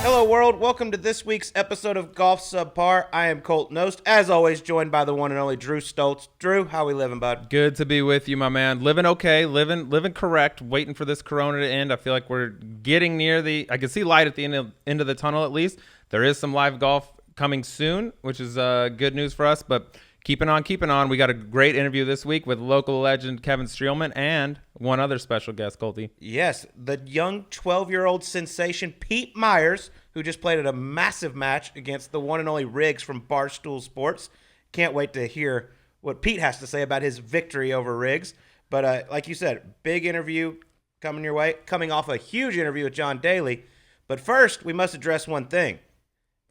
Hello, world. Welcome to this week's episode of Golf Subpar. I am Colt Knost, as always, joined by the one and only Drew Stoltz. Drew, how we living, bud? Good to be with you, my man. Living okay, living correct, waiting for this corona to end. I feel like we're getting near I can see light at the end of the tunnel at least. There is some live golf coming soon, which is good news for us, but keeping on. We got a great interview this week with local legend Kevin Streelman and one other special guest, Colty. Yes, the young 12-year-old sensation Pete Myers, who just played at a massive match against the one and only Riggs from Barstool Sports. Can't wait to hear what Pete has to say about his victory over Riggs. But like you said, big interview coming your way, coming off a huge interview with John Daly. But first, we must address one thing,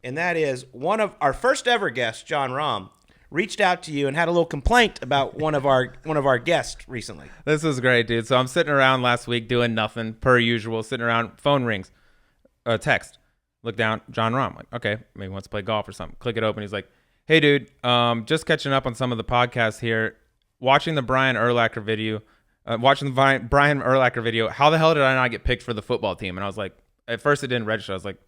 and that is one of our first ever guests, John Rahm, reached out to you and had a little complaint about one of our guests recently. This was great, dude. So I'm sitting around last week doing nothing, per usual, sitting around, phone rings, text. Look down, John Rahm. Like, okay, maybe he wants to play golf or something. Click it open. He's like, hey, dude, just catching up on some of the podcasts here. Watching the Brian Urlacher video. How the hell did I not get picked for the football team? And I was like, at first it didn't register. I was like,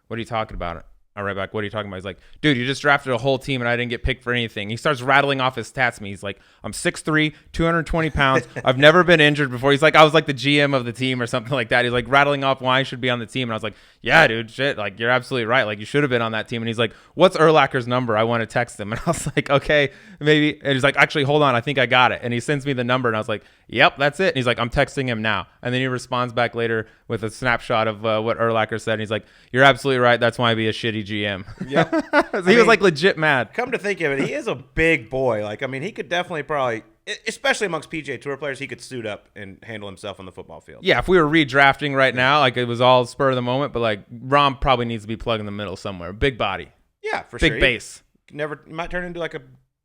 what are you talking about? I write back, what are you talking about? He's like, dude, you just drafted a whole team and I didn't get picked for anything. He starts rattling off his stats to me. He's like, I'm 6'3", 220 pounds. I've never been injured before. He's like, I was like the GM of the team or something like that. He's like rattling off why I should be on the team. And I was like, yeah, dude, shit. Like, you're absolutely right. Like, you should have been on that team. And he's like, what's Urlacher's number? I want to text him. And I was like, okay, maybe. And he's like, actually, hold on. I think I got it. And he sends me the number. And I was like, yep, that's it. And he's like, I'm texting him now. And then he responds back later with a snapshot of what Urlacher said. And he's like, you're absolutely right. That's why I be a shitty GM. Yep. So he was like legit mad. Come to think of it, he is a big boy. Like, I mean, he could definitely probably, especially amongst PGA Tour players, he could suit up and handle himself on the football field. Yeah, if we were redrafting right now, like it was all spur of the moment, but like Rahm probably needs to be plugged in the middle somewhere. Big body. Yeah, for sure. Big base. He might turn into like a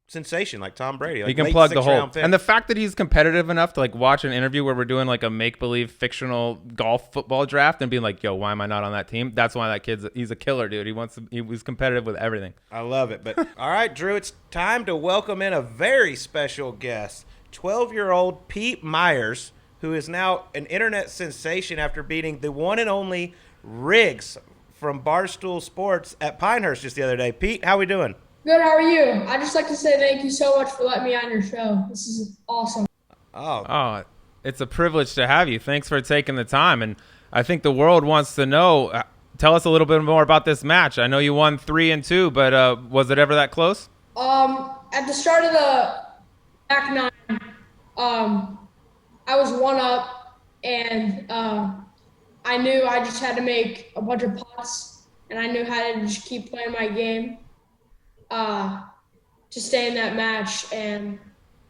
sensation like Tom Brady. Like he can plug the hole. And the fact that he's competitive enough to like watch an interview where we're doing like a make-believe fictional golf football draft and being like, yo, why am I not on that team? That's why that he's a killer, dude. He was competitive with everything. I love it. But all right, Drew, it's time to welcome in a very special guest, 12-year-old Pete Myers, who is now an internet sensation after beating the one and only Riggs from Barstool Sports at Pinehurst just the other day. Pete, how we doing? Good, how are you? I'd just like to say thank you so much for letting me on your show. This is awesome. Oh, it's a privilege to have you. Thanks for taking the time. And I think the world wants to know, tell us a little bit more about this match. I know you won 3-2, but was it ever that close? At the start of the back nine, I was one up, and I knew I just had to make a bunch of putts, and I knew how to just keep playing my game to stay in that match, and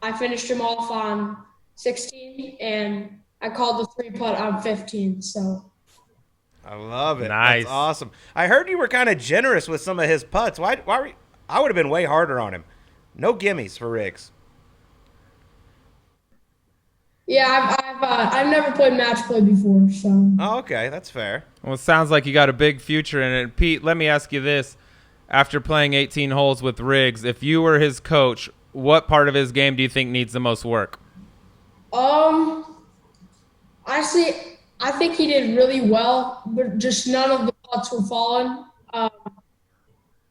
I finished him off on 16, and I called the 3-putt on 15. So I love it. Nice. That's awesome. I heard you were kind of generous with some of his putts. Why were you, I would have been way harder on him. No gimmies for Riggs. Yeah, I've never played match play before, so. Oh, okay, that's fair. Well, it sounds like you got a big future in it. Pete, let me ask you this. After playing 18 holes with Riggs, if you were his coach, what part of his game do you think needs the most work? Honestly, I think he did really well, but just none of the putts were falling.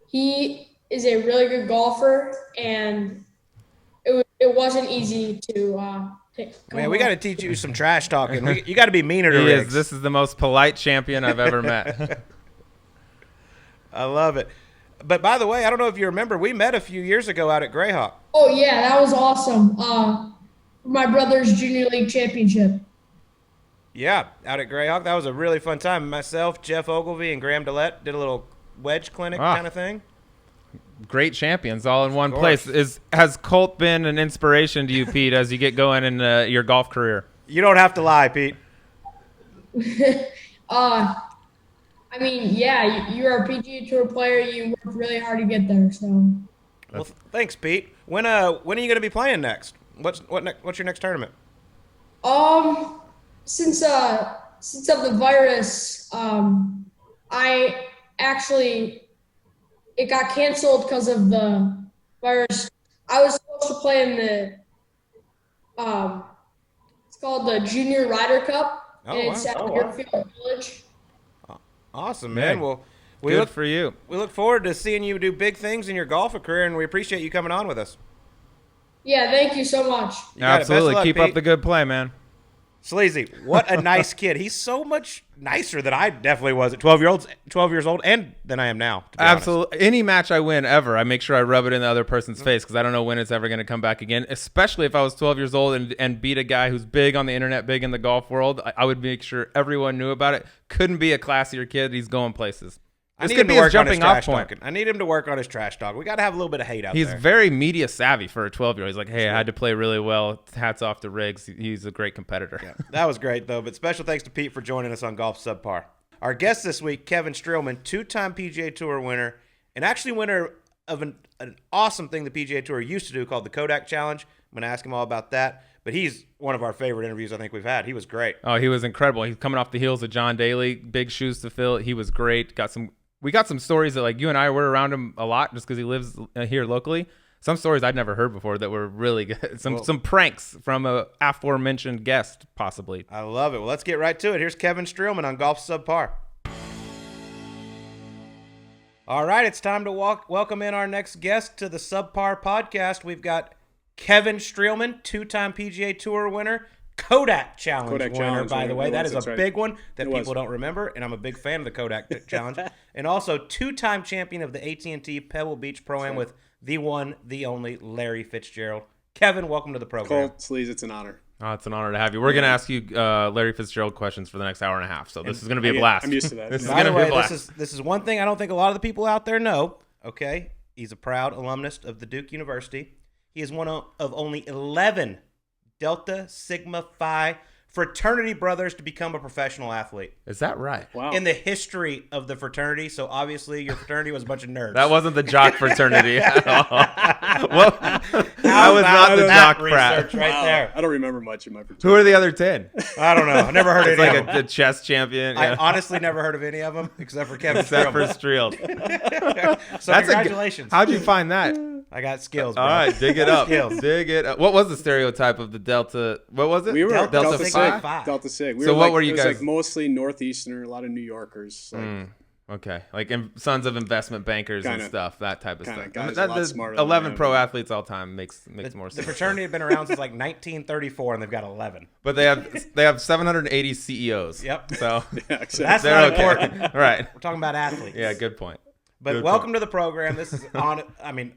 He is a really good golfer, and it wasn't easy to Man, we got to teach you some trash talking. You got to be meaner to Riggs. This is the most polite champion I've ever met. I love it. But by the way, I don't know if you remember, we met a few years ago out at Greyhawk. Oh, yeah, that was awesome. My brother's junior league championship. Yeah, out at Greyhawk. That was a really fun time. Myself, Jeff Ogilvy, and Graham Dillette did a little wedge clinic kind of thing. Great champions all in one place. Has Colt been an inspiration to you, Pete, as you get going in your golf career? You don't have to lie, Pete. I mean, yeah, you're a PGA Tour player. You work really hard to get there. So. Well, thanks, Pete. When are you going to be playing next? What's your next tournament? Since of the virus, I actually it got canceled because of the virus. I was supposed to play in the it's called the Junior Ryder Cup, and it's at Deerfield Village. Awesome, man. Yeah. Well, Good for you. We look forward to seeing you do big things in your golf career, and we appreciate you coming on with us. Yeah, thank you so much. You got it. Best of Absolutely. luck, Keep Pete. up the good play, man. Sleazy, what a nice kid. He's so much nicer than I definitely was at 12 years old, and than I am now. To be Absolutely. Any match I win ever, I make sure I rub it in the other person's face because I don't know when it's ever going to come back again. Especially if I was 12 years old and beat a guy who's big on the internet, big in the golf world. I would make sure everyone knew about it. Couldn't be a classier kid. He's going places. I This need could him be to his work on his jumping off trash point. talking. I need him to work on his trash talk. We got to have a little bit of hate out He's there. very media savvy for a 12-year-old. He's like, hey, I had to play really well. Hats off to Riggs. He's a great competitor. Yeah, that was great, though. But special thanks to Pete for joining us on Golf Subpar. Our guest this week, Kevin Streelman, two-time PGA Tour winner, and actually winner of an awesome thing the PGA Tour used to do called the Kodak Challenge. I'm going to ask him all about that. But he's one of our favorite interviews I think we've had. He was great. Oh, he was incredible. He's coming off the heels of John Daly. Big shoes to fill. He was great. We got some stories that, like, you and I were around him a lot just because he lives here locally. Some stories I'd never heard before that were really good. Some pranks from a aforementioned guest, possibly. I love it. Well, let's get right to it. Here's Kevin Streelman on Golf Subpar. All right, it's time to welcome in our next guest to the Subpar podcast. We've got Kevin Streelman, two-time PGA Tour winner, Kodak Challenge winner, by the way. That is a big one that people don't remember, and I'm a big fan of the Kodak Challenge. And also two-time champion of the AT&T Pebble Beach Pro-Am with the one, the only Larry Fitzgerald. Kevin, welcome to the program. Colt, Sleaze, it's an honor. Oh, it's an honor to have you. We're going to ask you Larry Fitzgerald questions for the next hour and a half, so this is going to be a blast. I'm used to that. This is By going the to be a way, blast. this is one thing I don't think a lot of the people out there know, okay? He's a proud alumnus of the Duke University. He is one of only 11 Delta Sigma Phi fraternity brothers to become a professional athlete Is that right? Wow. in the history of the fraternity. So obviously your fraternity was a bunch of nerds. That wasn't the jock fraternity at all. Well, I was not the that jock frat. research right there. I don't remember much of my fraternity. Who are the other 10? I don't know. I never heard of It's any like of them. a chess champion. I Yeah. honestly never heard of any of them except for Kevin Except for Streelman. Streeled. So congratulations. How'd you find that? I got skills, bro. All right, dig it up. Skills. Dig it up. What was the stereotype of the Delta? What was it? We were Delta Delta Sigma Sig. Phi. Delta Sig. We So were what like, were you it was guys- like mostly Northeastern, a lot of New Yorkers. Like, Okay, like sons of investment bankers and Kinda. stuff, that type of Kinda stuff. guys That- a lot the smarter than 11 I am. pro athletes all time makes more The sense. fraternity had been around since like 1934, and they've got 11. But they have 780 CEOs. Yep. So yeah, That's exactly. they're not okay. important. Right. We're talking about athletes. Yeah. Good point. But Good welcome point. to the program. This is on. I mean,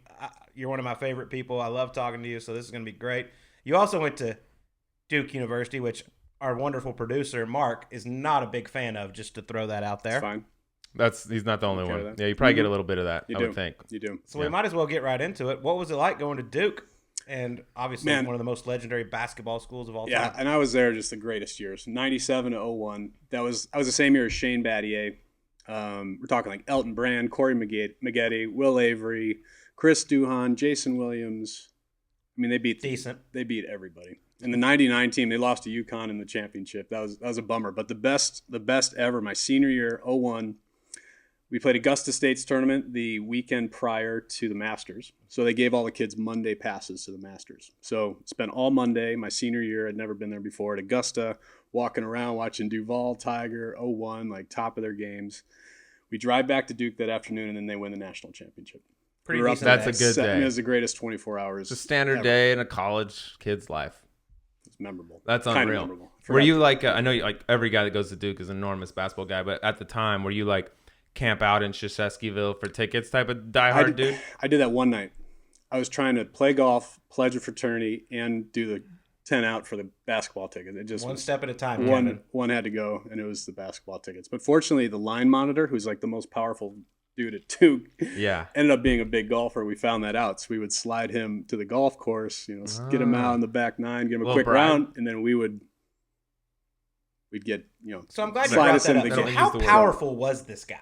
you're one of my favorite people. I love talking to you, so this is going to be great. You also went to Duke University, which our wonderful producer Mark is not a big fan of. Just to throw that out there. It's fine. He's not the only Okay one. with that. Yeah, you probably get a little bit of that. You I do. would think. You do. So we might as well get right into it. What was it like going to Duke? And obviously Man. one of the most legendary basketball schools of all Yeah, time. and I was there just the greatest years. 97 to 01. I was the same year as Shane Battier. We're talking like Elton Brand, Corey Maggette, Will Avery, Chris Duhon, Jason Williams. I mean, they beat everybody. And the 99 team, they lost to UConn in the championship. That was a bummer. But the best ever, my senior year, 01, we played Augusta State's tournament the weekend prior to the Masters. So they gave all the kids Monday passes to the Masters. So spent all Monday, my senior year, I'd never been there before, at Augusta, walking around, watching Duval, Tiger, 01, like top of their games. We drive back to Duke that afternoon, and then they win the national championship. Pretty We were up decent That's day. a good day. It was the greatest 24 hours. It's a standard ever. day in a college kid's life. It's memorable. That's Kinda unreal. memorable. Were you like, I know like every guy that goes to Duke is an enormous basketball guy, but at the time, were you like camp out in Shasheskyville for tickets type of diehard dude? I did that one night. I was trying to play golf, pledge a fraternity, and do the 10 out for the basketball ticket. It just One was, step at a time. Kevin. one had to go, and it was the basketball tickets. But fortunately, the line monitor, who's like the most powerful dude at Duke, Yeah. ended up being a big golfer. We found that out, so we would slide him to the golf course, get him out in the back nine, give him a Little quick bribe. round, and then we'd get So I'm glad you slide brought us that into up. the So game. how Use the word. powerful was this guy?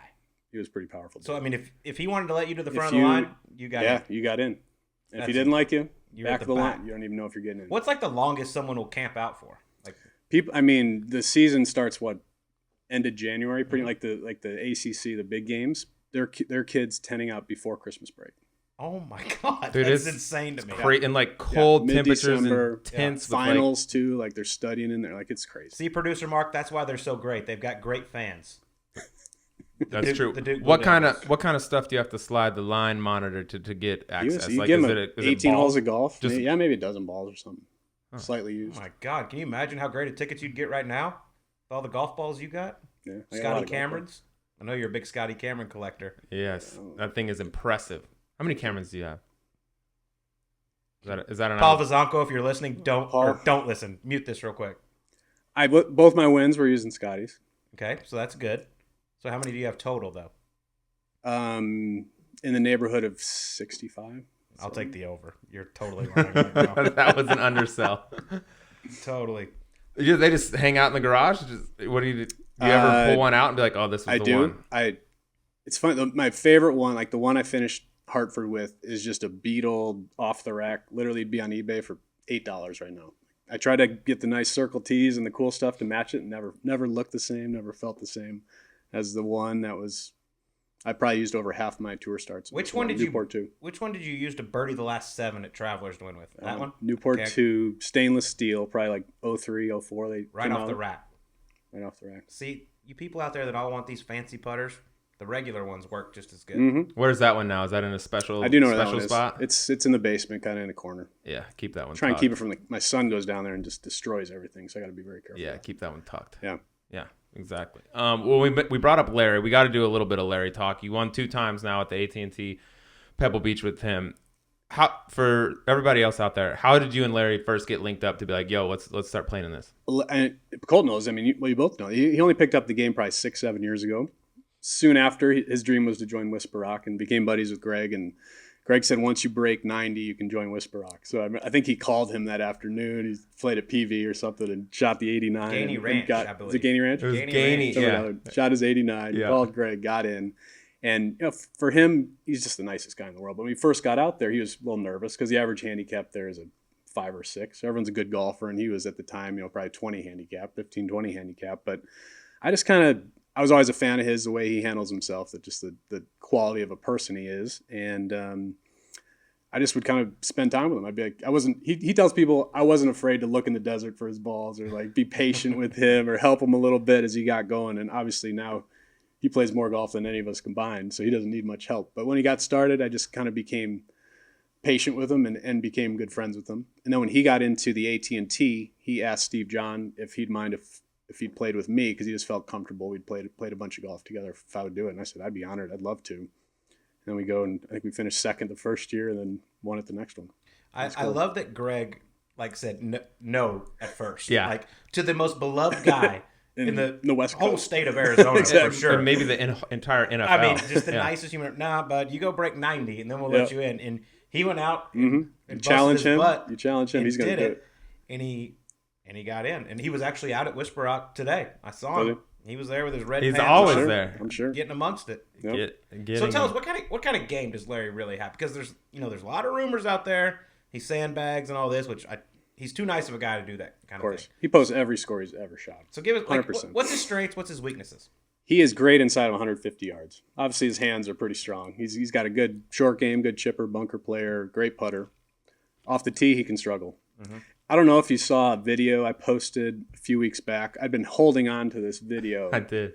He was pretty powerful. So I mean, if he wanted to let you to the If front of the you- line, you got yeah, it. you got in. And if That's he didn't like you, You're at back the of the back. line. You don't even know if you're getting in. What's like the longest someone will camp out for? Like People, I mean, the season starts end of January, Mm-hmm. pretty like the ACC, the big games. Their kids tending out before Christmas break. oh my god, Dude, that's it's insane to me. Great in like cold temperatures mid-December, and tense with, like, Finals too, like they're studying in there, like it's crazy. See, producer Mark, that's why they're so great. They've got great fans. That's Duke- true. the Duke What Blue kind Devils. of stuff do you have to slide the line monitor to get access? You Like, give is him it 18 balls? holes of golf. Just- Maybe a dozen balls or something. Slightly Oh used. my God, can you imagine how great a tickets you'd get right now with all the golf balls you got? Yeah, I got a lot Scotty of golf Camerons. I know you're a big Scotty Cameron collector. Yes, that thing is impressive. How many Camerons do you have? Is that an Paul Vazanko, if you're listening, don't listen. Mute this real quick. Both my wins were using Scotties. Okay, so that's good. So how many do you have total though? In the neighborhood of 65. I'll take the over. You're totally lying right now. That was an undersell. Totally. They just hang out in the garage. What do you ever pull one out and be like, "Oh, this was the one"? It's fun. My favorite one, like the one I finished Hartford with, is just a Beetle off the rack. Literally, be on eBay for $8 right now. I tried to get the nice circle tees and the cool stuff to match it, and never looked the same, never felt the same as the one that was. I probably used over half my tour starts. Which one did Newport 2. Which one did you use to birdie the last 7 at Travelers to win with? That one? Newport Okay. 2, stainless steel, probably like 03, 04. They Right came off out. the rack. Right off the rack. See, you people out there that all want these fancy putters, the regular ones work just as good. Mm-hmm. Where's that one now? Is that in a special? I do know where that special one spot? is. It's in the basement, kind of in the corner. Yeah, keep that one. Try and tucked. keep it from my son goes down there and just destroys everything, so I got to be very careful. Yeah, keep that one tucked. Yeah. Yeah, exactly. Well, we brought up Larry. We got to do a little bit of Larry talk. You won 2 times now at the AT&T Pebble Beach with him. How, for everybody else out there, how did you and Larry first get linked up to be like, yo, let's start playing in this? And Colt knows. I mean, you both know. He only picked up the game probably 6-7 years ago. Soon after, his dream was to join Whisper Rock and became buddies with Greg. And Greg said, once you break 90, you can join Whisper Rock. So I think he called him that afternoon. He played at PV or something and shot the 89. Gainey and Ranch, I believe. Was it Gainey Ranch? It was Gainey Gainey, Ranch. yeah. Shot his 89. Yeah. Called Greg, got in. And for him, he's just the nicest guy in the world. But when he first got out there, he was a little nervous because the average handicap there is a 5 or 6. So everyone's a good golfer, and he was at the time, probably 20 handicap, 15, 20 handicap. But I was always a fan of his, the way he handles himself, that just the quality of a person he is. And I just would kind of spend time with him. I'd be like, he tells people I wasn't afraid to look in the desert for his balls or like be patient with him or help him a little bit as he got going. And obviously now he plays more golf than any of us combined, so he doesn't need much help. But when he got started, I just kind of became patient with him and became good friends with him. And then when he got into the AT&T, he asked Steve John if he'd mind if he'd played with me, because he just felt comfortable. We'd played a bunch of golf together if I would do it. And I said, I'd be honored. I'd love to. And then we go, and I think we finished second the first year and then won it the next one. I love that Greg said no at first. Yeah. Like to the most beloved guy in the West whole Coast. state of Arizona Exactly. for sure. And maybe the entire NFL. I mean, just the Yeah. nicest human. Nah, bud, you go break 90 and then we'll let you in. And he went out and You busted challenge his him. butt You challenge him. and He's going to did do it. And he got in. And he was actually out at Whisper Rock today. I saw him. Was He was there with his red He's pants always on, there. I'm sure. getting amongst it. Yep. So tell us, what kind of game does Larry really have? Because there's a lot of rumors out there. He sandbags and all this, which he's too nice of a guy to do that kind Of of course. thing. He posts every score he's ever shot. So give us 100%. what's his strengths, what's his weaknesses? He is great inside of 150 yards. Obviously, his hands are pretty strong. He's got a good short game, good chipper, bunker player, great putter. Off the tee, he can struggle. Mm-hmm. I don't know if you saw a video I posted a few weeks back. I've been holding on to this video I did.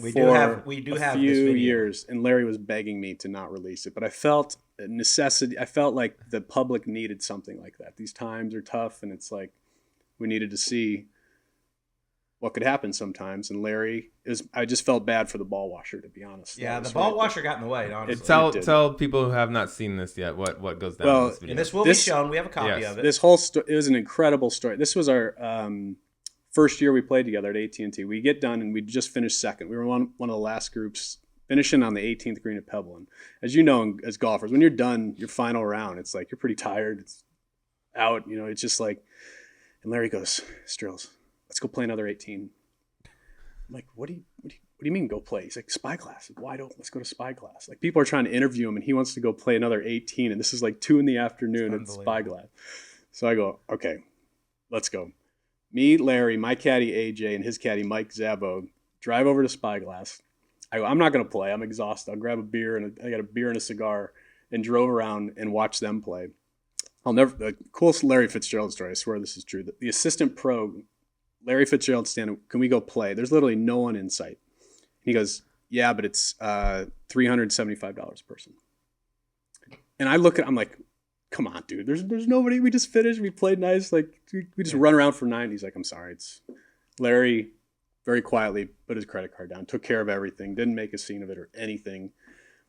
We for do have a this few video. years, and Larry was begging me to not release it. But I felt a necessity. I felt like the public needed something like that. These times are tough, and it's like we needed to see what could happen sometimes. And Larry I just felt bad for the ball washer, to be honest. Yeah, That the was ball right. washer got in the way, honestly. did. Tell people who have not seen this yet what goes down Well, in this video. And this will This- be shown. We have a copy Yes. of it. This whole it was an incredible story. This was our first year we played together at AT&T. We get done and we just finished second. We were one of the last groups finishing on the 18th green at Pebble. And as you know, as golfers, when you're done your final round, it's like you're pretty tired. It's out, it's just like, and Larry goes, Strills, let's go play another 18. I'm like, what do you mean go play? He's like, Spyglass, wide open. Let's go to Spyglass. Like people are trying to interview him and he wants to go play another 18. And this is like 2 PM at Unbelievable. Spyglass. So I go, okay, let's go. Me, Larry, my caddy AJ, and his caddy Mike Zabo drive over to Spyglass. I go, I'm not going to play. I'm exhausted. I'll grab a beer I got a beer and a cigar, and drove around and watched them play. The coolest Larry Fitzgerald story. I swear this is true. The assistant pro, Larry Fitzgerald, standing. Can we go play? There's literally no one in sight. He goes, Yeah, but it's $375 a person. And I'm like, come on, dude. There's nobody. We just finished. We played nice. Like we just run around for 9. He's like, I'm sorry. It's Larry. Very quietly put his credit card down, took care of everything, didn't make a scene of it or anything.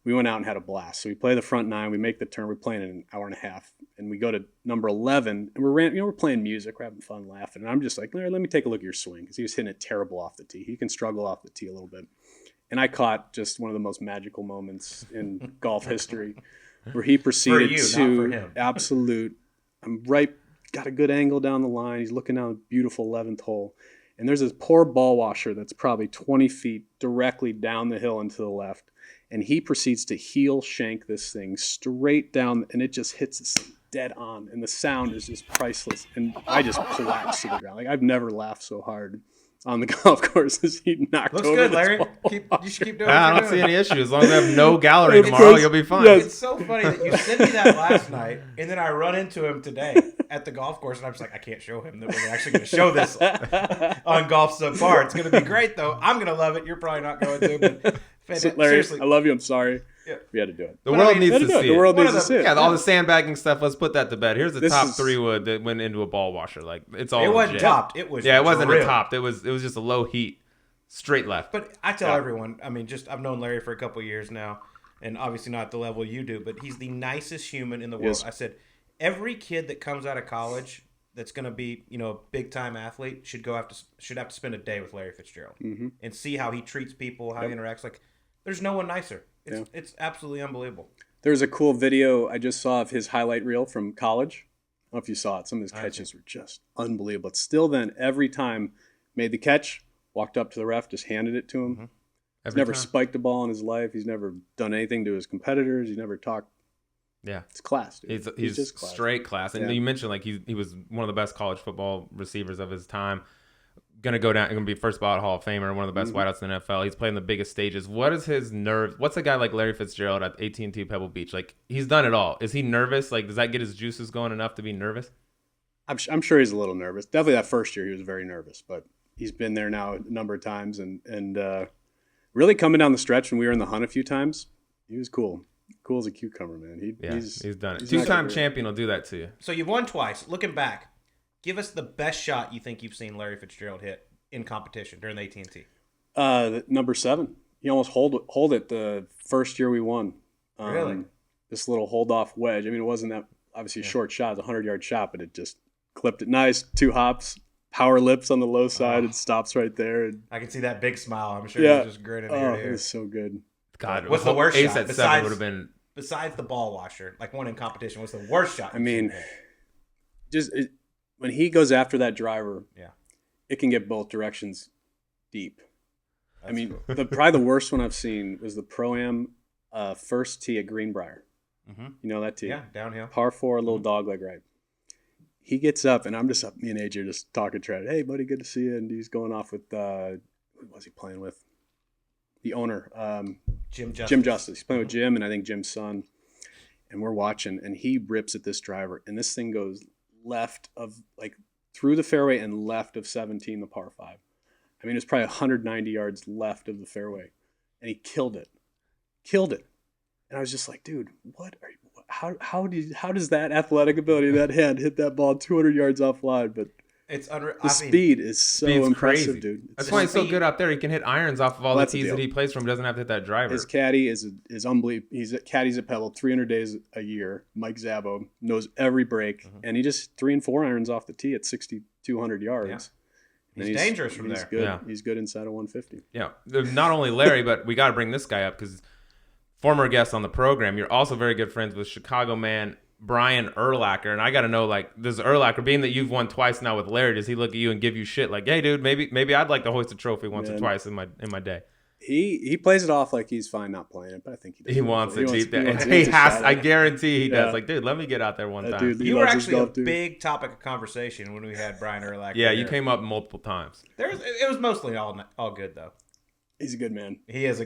We went out and had a blast. So we play the front 9. We make the turn. We're playing in an hour and a half, and we go to number 11, and we're playing music, we're having fun, laughing. And I'm just like, Larry, let me take a look at your swing, because he was hitting it terrible off the tee. He can struggle off the tee a little bit. And I caught just one of the most magical moments in golf history, where he proceeded got a good angle down the line. He's looking down a beautiful 11th hole. And there's this poor ball washer that's probably 20 feet directly down the hill and to the left. And he proceeds to heel shank this thing straight down, and it just hits this thing dead on. And the sound is just priceless. And I just collapsed to the ground. Like, I've never laughed so hard on the golf course as he knocked Looks over good, this Larry. ball. You should keep doing what I you're don't see doing. any issue. As long as I have no gallery tomorrow, you'll be fine. Yes. It's so funny that you sent me that last night, and then I run into him today at the golf course, and I'm just like, I can't show him that we're actually going to show this on Golf Subpar. It's going to be great, though. I'm going to love it. You're probably not going to, but Larry, seriously. I love you. I'm sorry. Yeah. We had to do it. The world needs to do it. see The it. world One needs of to see it. Yeah, all the sandbagging stuff. Let's put that to bed. Here's the This top is- 3 wood that went into a ball washer. Like it's all. It wasn't legit. topped. It was Yeah, it wasn't a drilled. topped. It was just a low heat, straight left. But I tell everyone, I mean, I've known Larry for a couple of years now, and obviously not at the level you do, but he's the nicest human in the world. Yes. I said, every kid that comes out of college that's going to be, a big time athlete should have to spend a day with Larry Fitzgerald and see how he treats people, how he interacts. Like, there's no one nicer. It's absolutely unbelievable. There's a cool video I just saw of his highlight reel from college. I don't know if you saw it. Some of his catches were just unbelievable. But still then, every time made the catch, walked up to the ref, just handed it to him. He's never spiked a ball in his life. He's never done anything to his competitors. He's never talked. Yeah, it's class, dude. He's just class. straight class. And you mentioned like he was one of the best college football receivers of his time. Gonna go down. Gonna be first ballot Hall of Famer. One of the best wideouts in the NFL. He's playing the biggest stages. What is his nerve? What's a guy like Larry Fitzgerald at AT&T Pebble Beach? Like he's done it all. Is he nervous? Like does that get his juices going enough to be nervous? I'm sure he's a little nervous. Definitely that first year he was very nervous, but he's been there now a number of times and really coming down the stretch when we were in the hunt a few times. He was cool. Cool as a cucumber, man. He's done it. he's Two-time not champion will do that to you. So you've won twice. Looking back, give us the best shot you think you've seen Larry Fitzgerald hit in competition during the AT&T. Number 7. He almost hold it the first year we won. Really? This little hold off wedge. I mean, it wasn't that obviously a short shot. It was a 100-yard shot, but it just clipped it nice. 2 hops, power lips on the low side. It stops right there. And, I can see that big smile. I'm sure you're just grinning ear to it ear. was so good. God, What's the worst ace shot? at 7 would have been. Besides the ball washer, like one in competition, what's the worst shot? I mean, when he goes after that driver, it can get both directions deep. Probably the worst one I've seen was the Pro-Am first tee at Greenbrier. You know that tee? Yeah, downhill. Par 4, little dogleg right. He gets up, and I'm just up. Me and AJ are just talking trash. Hey, buddy, good to see you. And he's going off with who was he playing with? The owner, Jim Justice. Jim Justice. He's playing with Jim, and I think Jim's son. And we're watching, and he rips at this driver, and this thing goes left of through the fairway and left of 17, the par 5. I mean, it's probably 190 yards left of the fairway, and he killed it. And I was just like, dude, what are you? How does that athletic ability, that hand, hit that ball 200 yards offline? But it's unreal. the speed is so impressive, crazy. dude. That's why he's so good out there. He can hit irons off of all the That's the tees deal. that he plays from. He doesn't have to hit that driver. His caddy is unbelievable. Caddy's at Pebble 300 days a year. Mike Szabo knows every break, and he just 3 and 4 irons off the tee at 6,200 yards. Yeah. He's dangerous from there. Good. Yeah. He's good inside of 150. Yeah, not only Larry, but we got to bring this guy up because former guest on the program. You're also very good friends with Chicago man Brian Urlacher, and I got to know, does Urlacher, being that you've won twice now with Larry, does he look at you and give you shit like, hey, dude, maybe I'd like to hoist a trophy once or twice in my day? He plays it off like he's fine not playing it, but I think he does. He wants it. He has. I guarantee he does. Like, dude, let me get out there one time. Dude, You were actually a big topic of conversation when we had Brian Urlacher. Yeah, you came up multiple times. It was mostly all good though. He's a good man. He is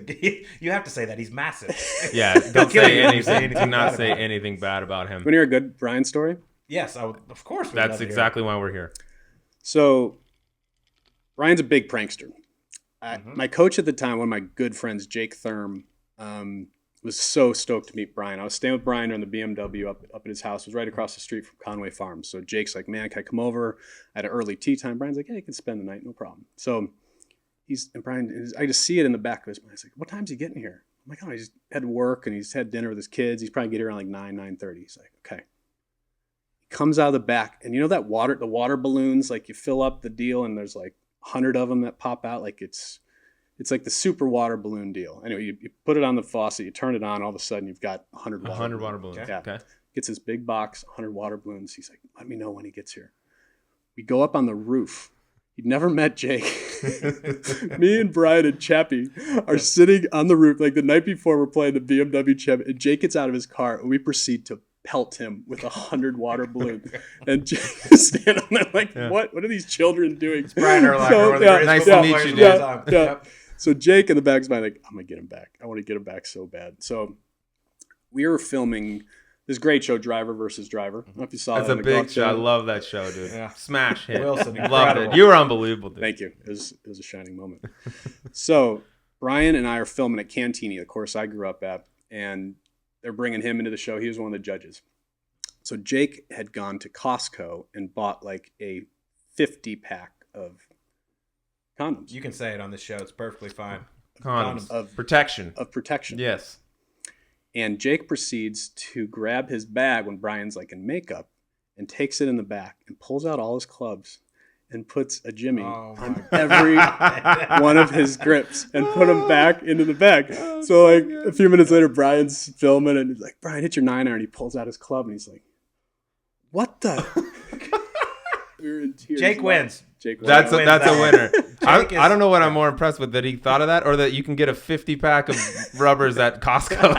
you have to say that he's massive. Yeah, don't say anything. Do not say anything bad about him. Want to hear a good Brian story? Yes, of course. That's exactly why we're here. So, Brian's a big prankster. My coach at the time, one of my good friends, Jake Thurm, was so stoked to meet Brian. I was staying with Brian on the BMW up at his house. It was right across the street from Conway Farms. So Jake's like, man, can I come over? I had an early tea time. Brian's like, yeah, you can spend the night, no problem. So I just see it in the back of his mind. He's like, what time's he getting here? I'm like, oh, he's had work and he's had dinner with his kids. He's probably get here around like 9:30. He's like, okay. He comes out of the back, and you know that the water balloons, like you fill up the deal and there's like 100 of them that pop out. Like it's like the super water balloon deal. Anyway, you put it on the faucet, you turn it on, all of a sudden you've got 100 water balloons. Okay. Yeah. Okay. Gets this big box, 100 water balloons. He's like, let me know when he gets here. We go up on the roof. He'd never met Jake. Me and Brian and Chappie are sitting on the roof like the night before we're playing the BMW Chevy, and Jake gets out of his car, and we proceed to pelt him with 100 water balloons. And Jake is standing on there like, what are these children doing? It's Brian Erlacher, one of the greatest nice football to meet players you, of dude. all time. Yep. So Jake in the back's mind like, I'm going to get him back. I want to get him back so bad. So we were filming this great show, Driver versus Driver. I don't know if you saw That's that. a on the golf big show. I channel. love that show, dude. Yeah. Smash hit. Wilson, Loved incredible. it. You were unbelievable, dude. Thank you. It was a shining moment. So Brian and I are filming at Cantini, the course I grew up at, and they're bringing him into the show. He was one of the judges. So Jake had gone to Costco and bought like a 50-pack of condoms. You can say it on this show. It's perfectly fine. Condoms. Of Protection. Of protection. Yes. And Jake proceeds to grab his bag when Brian's like in makeup and takes it in the back and pulls out all his clubs and puts a Jimmy on every one of his grips and put them back into the bag. So like a few minutes later, Brian's filming and he's like, Brian, hit your 9-iron. And he pulls out his club and he's like, what the? We were in tears. Jake wins. Jake wins. That's a winner. Jake is- I don't know what I'm more impressed with, that he thought of that or that you can get a 50-pack of rubbers at Costco.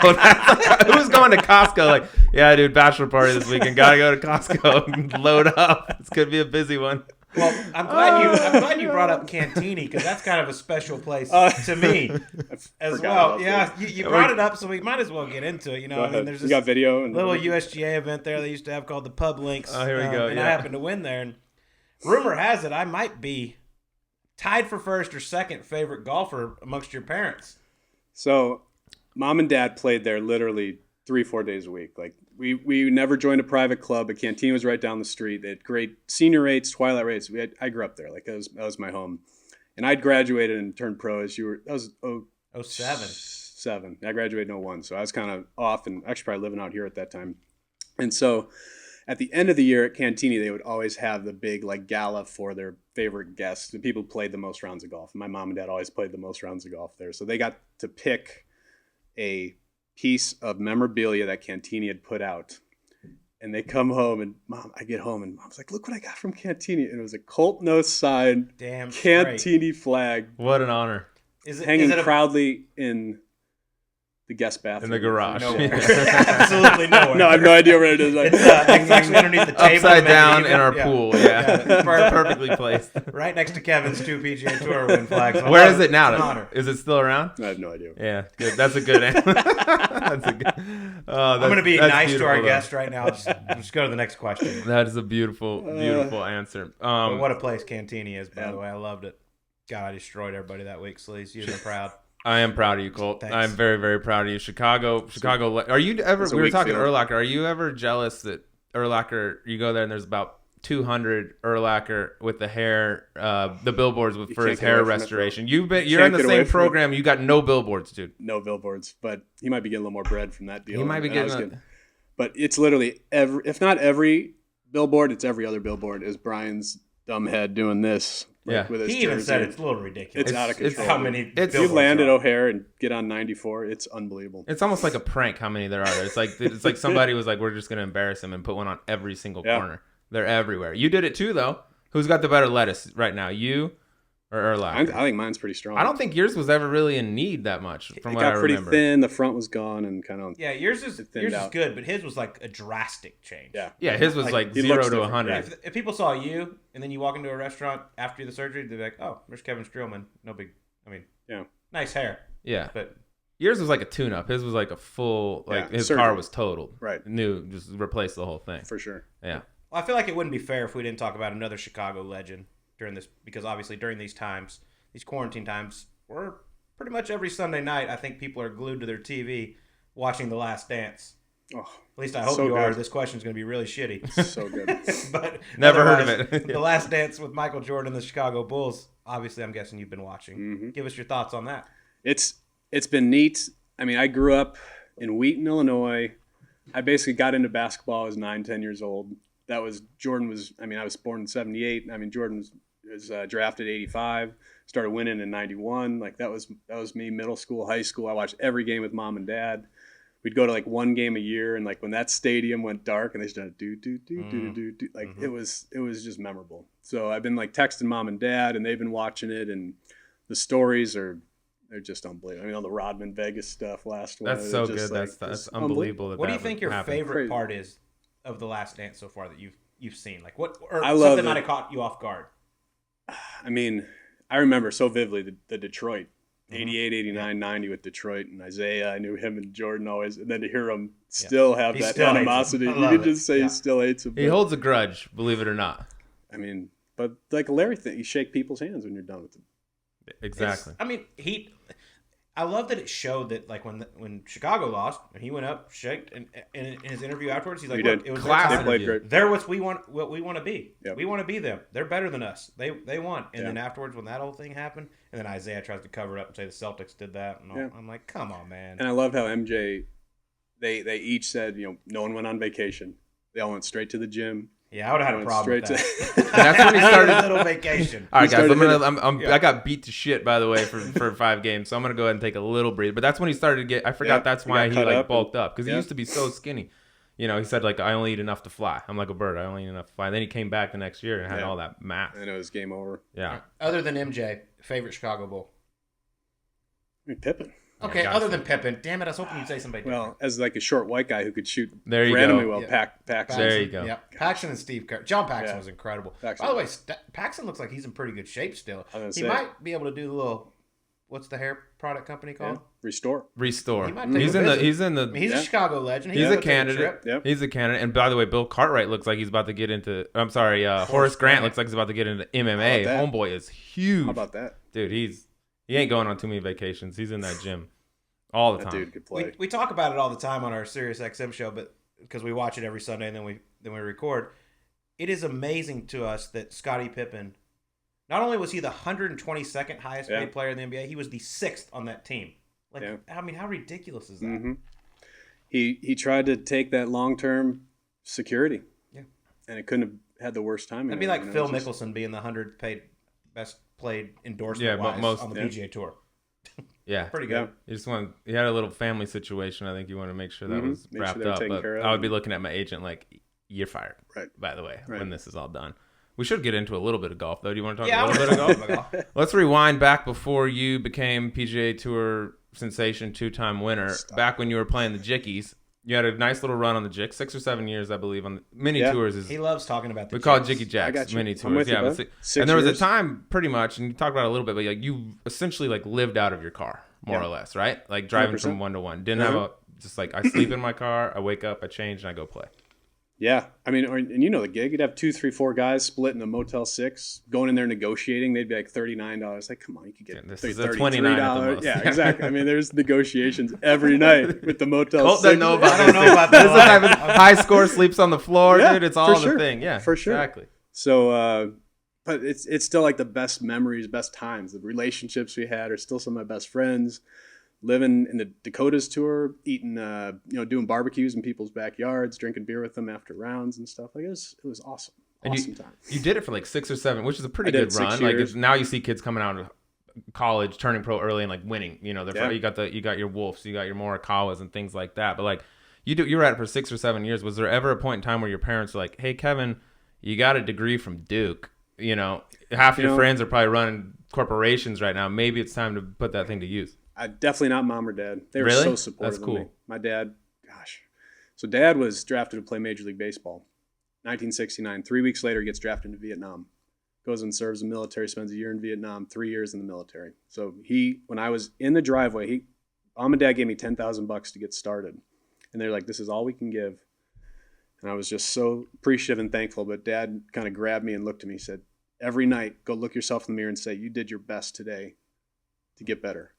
Who's going to Costco? Like, yeah, dude, bachelor party this weekend. Got to go to Costco and load up. This could be a busy one. Well, I'm glad you brought up Cantini because that's kind of a special place to me as forgot well. about Yeah, that. you brought it up, so we might as well get into it. You know, Go I mean, ahead. there's You this got video and little USGA event there they used to have called the Pub Links. Oh, here we go, And yeah. I happened to win there. And rumor has it I might be tied for first or second favorite golfer amongst your parents. So mom and dad played there literally 3-4 days a week. Like we never joined a private club. The canteen was right down the street. They had great senior rates, twilight rates. I grew up there. Like that was my home. And I'd graduated and turned pro as that was 07. I graduated in 01. So I was kind of off and actually probably living out here at that time. And so at the end of the year at Cantini, they would always have the big like gala for their favorite guests, the people who played the most rounds of golf. My mom and dad always played the most rounds of golf there. So they got to pick a piece of memorabilia that Cantini had put out. And they come home and I get home and mom's like, look what I got from Cantini. And it was a Colt Knost signed Damn straight. Cantini flag What an honor. hanging proudly in the guest bathroom. In the garage. Nowhere. Absolutely nowhere. No, I have no idea where it is. It's actually underneath the table. Upside maybe down even- in our pool. Yeah. Perfectly placed. Right next to Kevin's 2 PGA Tour win flags. I Where love is it now? It's an honor. Is it still around? I have no idea. Yeah, good. That's a good answer. That's a good. I'm going to be that's nice to our beautiful, though. guest right now. Just go to the next question. That is a beautiful answer. But what a place Cantini is, by the way. I loved it. God, I destroyed everybody that week, Sleaze. You've been proud. I am proud of you, Colt. Thanks. I'm very, very proud of you. Chicago. Are you ever? It's a We were weak talking field. Urlacher. Are you ever jealous that Urlacher? You go there and there's about 200 Urlacher with the hair, the billboards for can't his get hair away from it, restoration. bro. You're You in can't the get away same from it. program. You got no billboards, dude. No billboards, but he might be getting a little more bread from that deal. He might be than I was getting. But it's literally if not every billboard, it's every other billboard is Brian's dumb head doing this. Yeah. With his He even jersey. said it's a little ridiculous. It's out of control. How many It's- If you billboards land at are. O'Hare and get on 94, it's unbelievable. It's almost like a prank how many there are there. It's like somebody was like, we're just gonna embarrass him and put one on every single corner. They're everywhere. You did it too, though. Who's got the better lettuce right now, you or Urlacher? I think mine's pretty strong. I don't think yours was ever really in need that much, from it what I got pretty remember. thin. The front was gone and kind of Yeah, yours is thinned out. good, but his was like a drastic change. yeah. Yeah, his was like he 0 looks to different, 100. If people saw you and then you walk into a restaurant after the surgery, they'd be like, "Oh, there's Kevin Streelman. No big. I mean, Yeah. nice hair." Yeah. But Yours was like a tune-up. His was like a full, like Yeah, his surgery. car was totaled. Right. New, just replaced the whole thing. For sure. Yeah. well, I feel like it wouldn't be fair if we didn't talk about another Chicago legend during this, because obviously during these times, these quarantine times, we're pretty much every Sunday night, I think people are glued to their TV watching The Last Dance. Oh, at least I hope so you are. good. This question's going to be really shitty. So good. But Never heard of it. The Last Dance with Michael Jordan and the Chicago Bulls. Obviously, I'm guessing you've been watching. Mm-hmm. Give us your thoughts on that. It's been neat. I mean, I grew up in Wheaton, Illinois. I basically got into basketball. I was 9, 10 years old. I was born in 78. I mean, Jordan was drafted 85, started winning in 91. Like that was me, middle school, high school. I watched every game with mom and dad. We'd go to like one game a year, and like when that stadium went dark and they started do, like it was just memorable. So I've been like texting mom and dad, and they've been watching it, and the stories they're just unbelievable. I mean, all the Rodman Vegas stuff last one. That's so good. Like, That's unbelievable. What do you think your favorite Crazy. part is of The Last Dance so far that you've seen? Like what, or I love something it. might have caught you off guard? I mean, I remember so vividly the Detroit, Mm-hmm. 88, 89, 90 with Detroit and Isaiah. I knew him and Jordan always. And then to hear him still have He that still hates him. animosity. I You love could it. just say he still hates him. He but, holds a grudge, believe it or not. I mean, but like Larry thing, you shake people's hands when you're done with them. Exactly. I love that it showed that like when Chicago lost and he went up, shaked, and in his interview afterwards, he's like, He "Look, did. it was Class their They time. played interview. great. They're what we want to be. Yep. We want to be them. They're better than us. They won." And Yeah. then afterwards, when that whole thing happened, and then Isaiah tries to cover it up and say the Celtics did that, and all, Yeah. I'm like, "Come on, man." And I loved how MJ, they each said, no one went on vacation. They all went straight to the gym. Yeah, I would have had a Went problem with straight that. to- That's when he I started- needed a little vacation. All right, He guys. started I got beat to shit, by the way, for 5 games. So I'm gonna go ahead and take a little breathe. But that's when he started to get. I forgot Yeah, that's he why got he cut like up bulked up because he yeah. used to be so skinny. He said like I only eat enough to fly. I'm like a bird. I only eat enough to fly. And then he came back the next year and had Yeah. all that mass. And it was game over. Yeah. Other than MJ, favorite Chicago Bull. I mean, Pippen. Okay, gotta other say. than Pippen. Damn it, I was hoping you'd say somebody different. Well, as like a short white guy who could shoot There you randomly go. well, Yeah. Paxson. There you go. Yeah, Paxson and Steve Kerr. John Paxson Yeah. was incredible. Paxson. By the way, Paxson looks like he's in pretty good shape still. I was He gonna say. might be able to do the little. What's the hair product company Yeah. called? Restore. Restore. He might take He's a in the. visit. He's in the. I mean, he's Yeah. a Chicago legend. He's He'll a take candidate. trip. Yep. He's a candidate. And by the way, Bill Cartwright looks like he's about to get into. I'm sorry, Horace Grant looks like he's about to get into MMA. How about that? Homeboy is huge. How about that? Dude, he ain't going on too many vacations. He's in that gym all the That time. dude could play. We talk about it all the time on our Sirius XM show, but because we watch it every Sunday and then we record, it is amazing to us that Scottie Pippen. Not only was he the 122nd highest paid Yeah. player in the NBA, he was the 6th on that team. Like, Yeah. I mean, how ridiculous is that? hmm He tried to take that long-term security. Yeah. And it couldn't have had the worst time. It'd be like Phil Mickelson being the 100 paid best played endorsement Yeah, but most- on the yeah. PGA Tour. Yeah. Pretty Yeah. good. He had a little family situation. I think you want to make sure that Mhm. was Make sure wrapped they were up. taken But care of. I would be looking at my agent like, you're fired. Right. By the way, Right. when this is all done. We should get into a little bit of golf, though. Do you want to talk Yeah, a I little wanna bit of talk golf? about golf. Let's rewind back before you became PGA Tour sensation, 2-time winner. Back when you were playing the Jickeys, you had a nice little run on the Jick, 6 or 7 years, I believe, on the mini Yeah. tours. Is He loves talking about the we call it Jacks. Jicky I got Jacks, you. mini I'm tours. with you, Yeah, bud. but 6 and there was a years. time, pretty much, and you talked about it a little bit, but like you essentially like lived out of your car, more Yeah. or less, right? Like driving 100%. from one to one. Didn't have a just like I sleep in my car, I wake up, I change, and I go play. Yeah. I mean, and you know the gig. You'd have 2, 3, 4 guys split in a Motel 6, going in there negotiating. They'd be like $39. Like, come on, you could get This is a $29 at the most. Yeah, exactly. I mean, there's negotiations every night with the Motel Colt 6. doesn't know about I don't know about This is the that. type of high score, sleeps on the floor, Yeah, dude. It's for all the sure. thing. Yeah, For sure. Exactly. So, but it's still like the best memories, best times. The relationships we had are still some of my best friends. Living in the Dakotas tour, eating, doing barbecues in people's backyards, drinking beer with them after rounds and stuff. Like it was awesome. And Awesome time. You did it for like 6 or 7, which is a pretty I did good 6 run. years. Like now you see kids coming out of college, turning pro early, and like winning. You know, Yeah. you got your Wolves, you got your Morikawas and things like that. But like you were at it for 6 or 7 years. Was there ever a point in time where your parents were like, "Hey, Kevin, you got a degree from Duke. You know, half your friends are probably running corporations right now. Maybe it's time to put that thing to use." Definitely not mom or dad. They were Really? so supportive That's of me. cool. My dad, gosh. So dad was drafted to play Major League Baseball. 1969. 3 weeks later, he gets drafted into Vietnam. Goes and serves in the military, spends a year in Vietnam, 3 years in the military. So when I was in the driveway, mom and dad gave me $10,000 to get started. And they're like, this is all we can give. And I was just so appreciative and thankful. But dad kind of grabbed me and looked at me and said, every night, go look yourself in the mirror and say, you did your best today to get better.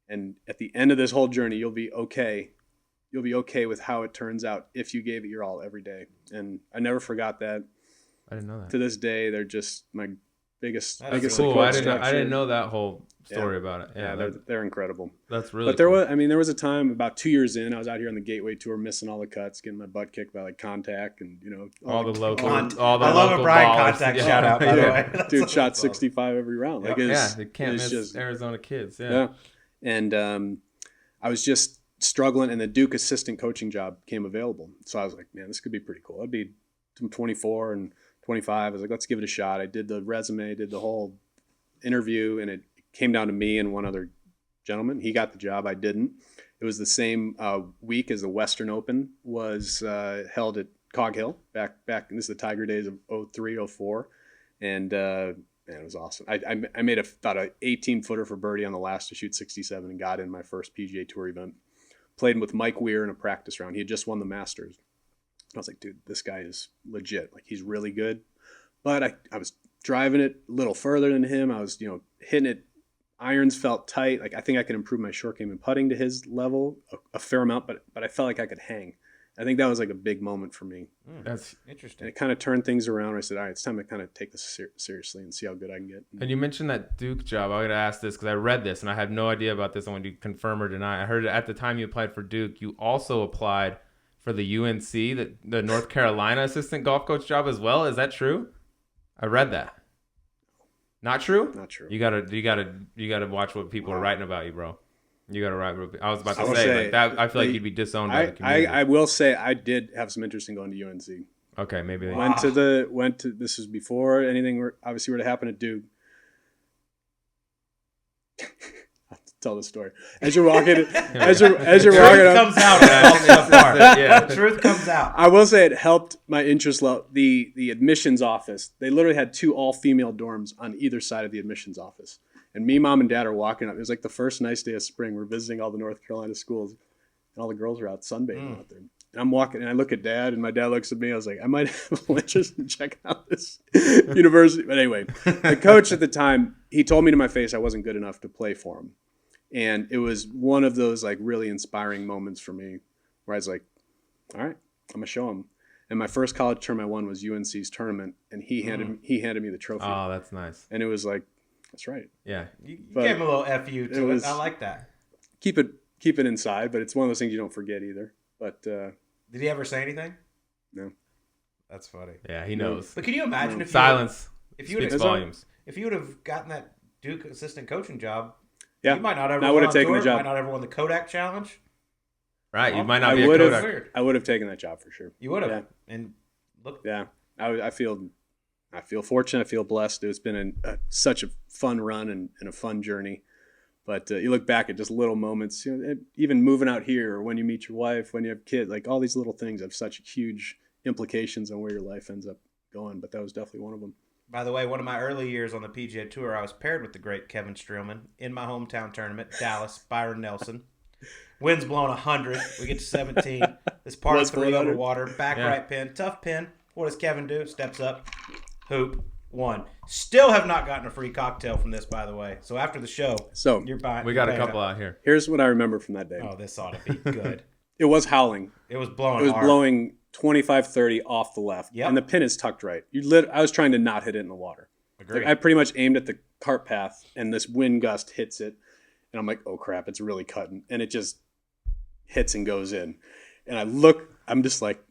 And at the end of this whole journey, you'll be okay. You'll be okay with how it turns out if you gave it your all every day. And I never forgot that. I didn't know that. To this day, they're just my biggest That's biggest cool. support I structure. didn't know that whole story about it. Yeah, they're incredible. That's really But there cool. there was a time about 2 years in, I was out here on the Gateway Tour, missing all the cuts, getting my butt kicked by like Contact and all the local, I all the love local a Brian ballers. Contact shout out, by the way. That's dude shot awesome. 65 every round. Like They can't miss just Arizona kids. yeah. And I was just struggling, and the Duke assistant coaching job came available. So I was like, man, this could be pretty cool. I'd be 24 and 25. I was like, let's give it a shot. I did the resume, did the whole interview, and it came down to me and one other gentleman. He got the job. I didn't. It was the same week as the Western Open was held at Cog Hill back. And this is the Tiger days of 03, 04. And man, it was awesome. I made about an 18-footer for birdie on the last to shoot 67 and got in my first PGA Tour event. Played with Mike Weir in a practice round. He had just won the Masters. I was like, dude, this guy is legit. Like, he's really good. But I was driving it a little further than him. I was, hitting it. Irons felt tight. Like, I think I could improve my short game and putting to his level a fair amount, but I felt like I could hang. I think that was like a big moment for me. That's Interesting. And it kind of turned things around. I said, all right, it's time to kind of take this seriously and see how good I can get. And you mentioned that Duke job. I got to ask this because I read this and I had no idea about this. I want you to confirm or deny. I heard at the time you applied for Duke, you also applied for the UNC, the North Carolina assistant golf coach job as well. Is that true? I read that. Not true? Not true. You gotta watch what people are writing about you, bro. You gotta write. I was about to I will say say, like that. I feel like you'd be disowned by the community. I will say I did have some interest in going to UNC. Okay, maybe they Went to this was before anything obviously were to happen at Duke. I'll tell the story. As you're walking as you're walking up, comes out. Yeah. The truth comes out. I will say it helped my interest level. The admissions office, they literally had 2 all-female dorms on either side of the admissions office. And me, mom, and dad are walking up. It was like the first nice day of spring. We're visiting all the North Carolina schools, and all the girls are out sunbathing out there. And I'm walking, and I look at dad, and my dad looks at me. I was like, I might have a little interest in checking out this university. But anyway, the coach at the time, he told me to my face I wasn't good enough to play for him. And it was one of those like really inspiring moments for me where I was like, all right, I'm going to show him. And my first college term I won was UNC's tournament, and he handed me the trophy. Oh, that's nice. And it was like, that's right. Yeah. You But gave him a little FU to was- it. I like that. Keep it inside, but it's one of those things you don't forget either. But Did he ever say anything? no. That's funny. Yeah, he knows. But can you imagine Silence if you speaks would volumes. if you would have gotten that Duke assistant coaching job, Yeah. you might not ever I won would have on taken tour, the job. might not ever won the Kodak Challenge. Right, you I might not I be a would Kodak. have. I would have taken that job for sure. You would have. Yeah. And look, Yeah, I feel fortunate. I feel blessed. It's been such a fun run and a fun journey. But you look back at just little moments, even moving out here, or when you meet your wife, when you have kids, like all these little things have such huge implications on where your life ends up going. But that was definitely one of them. by the way, one of my early years on the PGA Tour, I was paired with the great Kevin Streelman in my hometown tournament, Dallas, Byron Nelson. Wind's blowing 100. We get to 17. This par Was 3 over 400. water. Back Yeah. right pin. Tough pin. What does Kevin do? Steps up. Hoop. 1. Still have not gotten a free cocktail from this, by the way. So after the show, So you're buying. We got a you're paying couple up. out here. here's what I remember from that day. Oh, this ought to be good. It was howling. It was blowing It was hard. blowing 25-30 off the left. Yep. And the pin is tucked right. I was trying to not hit it in the water. Agreed. Like, I pretty much aimed at the cart path, and this wind gust hits it. And I'm like, oh, crap, it's really cutting. And it just hits and goes in. And I look, I'm just like,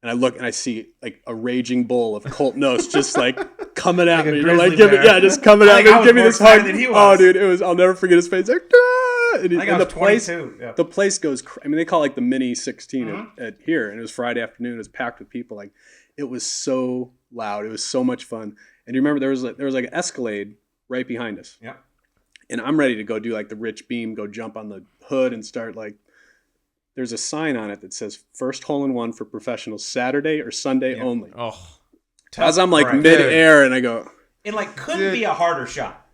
and I look and I see like a raging bull of Colt Knost just like coming at Like a me. grizzly Give me, bear. yeah, just coming I at think I me. was Give me more this hug. excited than he Oh, was. dude, I'll never forget his face. Like, "Ah!" And, I think I and was the place, 22. Yeah. the place goes. I mean, they call it like the mini 16 Mm-hmm. at here, and it was Friday afternoon. It was packed with people. Like, it was so loud. It was so much fun. And you remember there was like an Escalade right behind us. Yeah. And I'm ready to go do like the Rich Beam, go jump on the hood and start like. There's a sign on it that says first hole in one for professionals Saturday or Sunday Yeah. only. Oh, As I'm like Right. midair and I go, It like couldn't be a harder shot.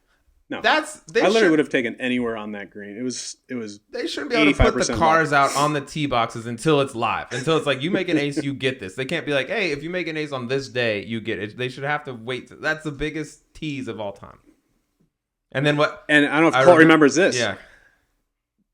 No, I literally would have taken anywhere on that green. It was. They shouldn't be able to put the 85% cars out on the tee boxes until it's live. Until it's like, you make an ace, you get this. They can't be like, hey, if you make an ace on this day, you get it. They should have to wait. That's the biggest tease of all time. And then what? And I don't know if Colt remembers this. Yeah.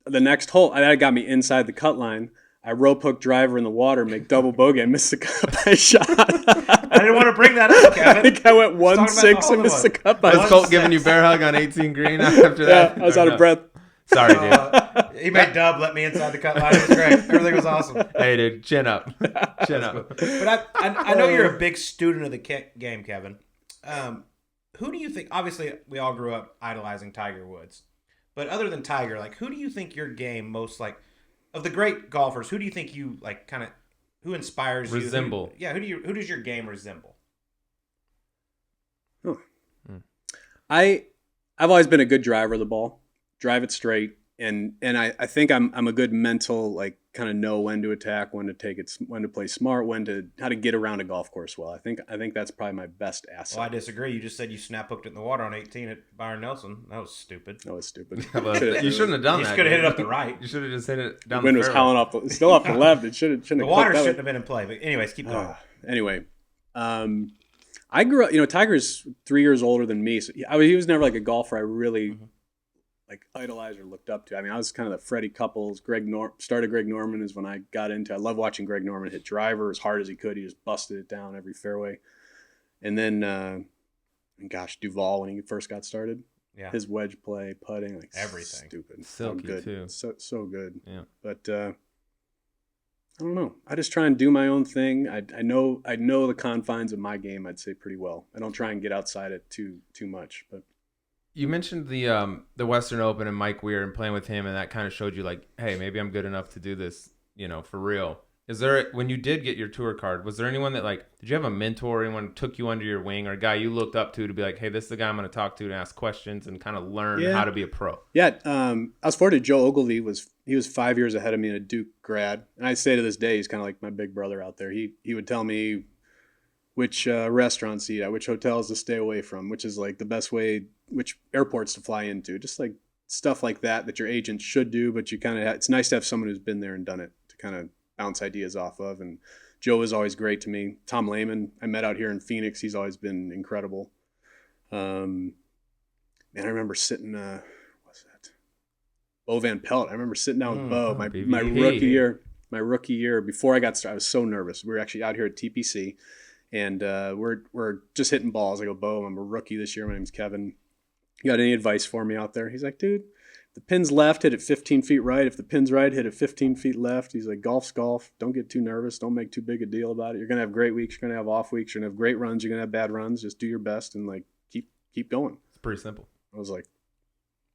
The next hole, that got me inside the cut line. I rope hook driver in the water, make double bogey. I missed the cut by a shot. I didn't want to bring that up, Kevin. I think I went 1-6 and missed the cut by a Was shot. Colt giving you bear hug on 18 green after that? Yeah, I was out of breath. Sorry, dude. He made Dub let me inside the cut line. It was great. Everything was awesome. Hey, dude, chin up. Chin up. But I know you're a big student of the game, Kevin. Who do you think? Obviously, we all grew up idolizing Tiger Woods. But other than Tiger, like, who do you think your game most, like, of the great golfers, who do you think you, like, kind of, who inspires you? Resemble. Who does your game resemble? Huh. I've always been a good driver of the ball. Drive it straight. And I think I'm a good mental, like, kind of know when to attack, when to take it, when to play smart, how to get around a golf course well. I think that's probably my best asset. Well, I disagree. You just said you snap hooked it in the water on 18 at Byron Nelson. That was stupid. That was stupid. You shouldn't have done that. You could have hit it up the right. You should have just hit it down the wind the was fairway. howling still off the left. It shouldn't The water shouldn't have been in play. But anyways, keep going. Anyway, I grew up. Tiger's 3 years older than me, so he was never like a golfer I really like idolized or looked up to. I mean, I was kind of the Freddie Couples, Greg Norman is when I got into. I love watching Greg Norman hit driver as hard as he could. He just busted it down every fairway. And then, Duval when he first got started. Yeah. His wedge play, putting, like everything, stupid, silky good. too, so good. Yeah, but I don't know. I just try and do my own thing. I know the confines of my game. I'd say pretty well. I don't try and get outside it too much. But you mentioned the Western Open and Mike Weir and playing with him, and that kind of showed you like, hey, maybe I'm good enough to do this, for real. Is there, when you did get your tour card, was there anyone that, like, did you have a mentor, anyone who took you under your wing, or a guy you looked up to be like, hey, this is the guy I'm going to talk to and ask questions and kind of learn how to be a pro? Yeah, I was fortunate. Joe Ogilvy was 5 years ahead of me in a Duke grad, and I say to this day he's kind of like my big brother out there. He would tell me which restaurants to eat at, which hotels to stay away from, which is like the best way, which airports to fly into, just like stuff like that your agent should do, but you kind of it's nice to have someone who's been there and done it to kind of bounce ideas off of. And Joe was always great to me. Tom Lehman, I met out here in Phoenix. He's always been incredible. Man, I remember sitting, what's that? Bo Van Pelt. I remember sitting down with Bo my rookie year before I got started. I was so nervous. We were actually out here at TPC, and we're just hitting balls. I go, Bo, I'm a rookie this year. My name's Kevin. You got any advice for me out there? He's like, dude, the pin's left, hit it 15 feet right. If the pin's right, hit it 15 feet left. He's like, golf's golf. Don't get too nervous. Don't make too big a deal about it. You're going to have great weeks. You're going to have off weeks. You're going to have great runs. You're going to have bad runs. Just do your best and, like, keep going. It's pretty simple. I was like,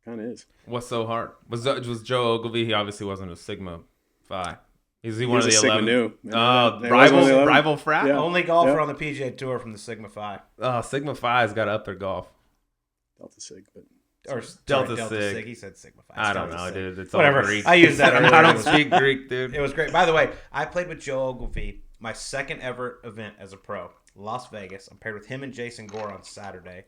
kind of is. What's so hard? Was Joe Ogilvy? He obviously wasn't a Sigma Phi. Is he one was of the a 11? Sigma Nu. Rival frat? Yeah. Only golfer on the PGA Tour from the Sigma Phi. Oh, Sigma Phi's got to up their golf. Delta Sig, but... Or Delta Sig. He said Sigma Phi. I don't know, dude. It's whatever. All Greek. I use that. I don't speak Greek, dude. It was great. By the way, I played with Joe Ogilvy, my second ever event as a pro, Las Vegas. I paired with him and Jason Gore on Saturday.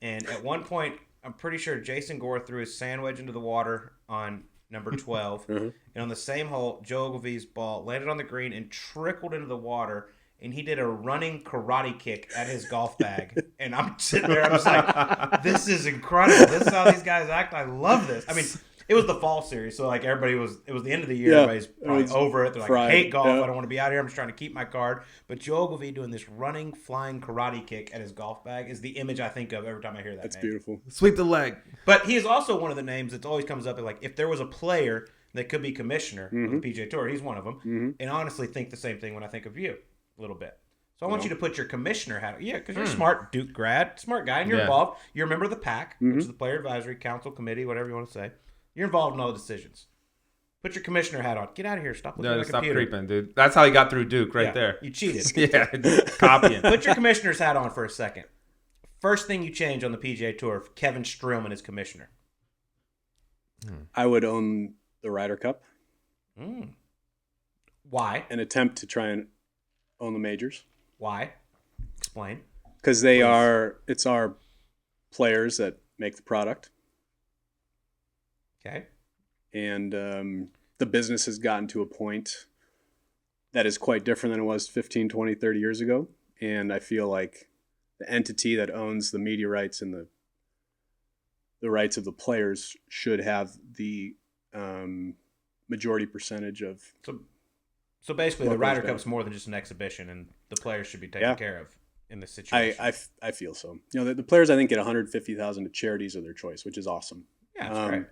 And at one point, I'm pretty sure Jason Gore threw his sand wedge into the water on number 12. And on the same hole, Joe Ogilvy's ball landed on the green and trickled into the water. And he did a running karate kick at his golf bag. And I'm sitting there, I'm just like, this is incredible. This is how these guys act. I love this. I mean, it was the fall series. So, like, it was the end of the year. Yeah, Everybody's probably over it. They're like, I hate golf. Yeah. I don't want to be out here. I'm just trying to keep my card. But Joe Ogilvy doing this running, flying karate kick at his golf bag is the image I think of every time I hear that That's name. beautiful. Sweep the leg. But he is also one of the names that always comes up. Like, if there was a player that could be commissioner of the PGA Tour, he's one of them. And honestly think the same thing when I think of you a little bit. So I want you to put your commissioner hat on. Yeah, because you're a smart Duke grad, smart guy, and you're involved. You're a member of the PAC, which is the Player Advisory Council Committee, whatever you want to say. You're involved in all the decisions. Put your commissioner hat on. Get out of here. Stop looking at the Stop computer. creeping, dude. That's how he got through Duke there. You cheated. Yeah, copying. Put your commissioner's hat on for a second. First thing you change on the PGA Tour if Kevin Streelman is commissioner. I would own the Ryder Cup. Why? An attempt to try and own the majors. Why? Explain. Because it's our players that make the product. Okay. And the business has gotten to a point that is quite different than it was 15, 20, 30 years ago. And I feel like the entity that owns the media rights and the rights of the players should have the majority percentage of. So basically, the what Ryder goes Cup's more than just an exhibition, and the players should be taken care of in this situation. I feel so. The players, I think, get $150,000 to charities of their choice, which is awesome. Yeah, that's great.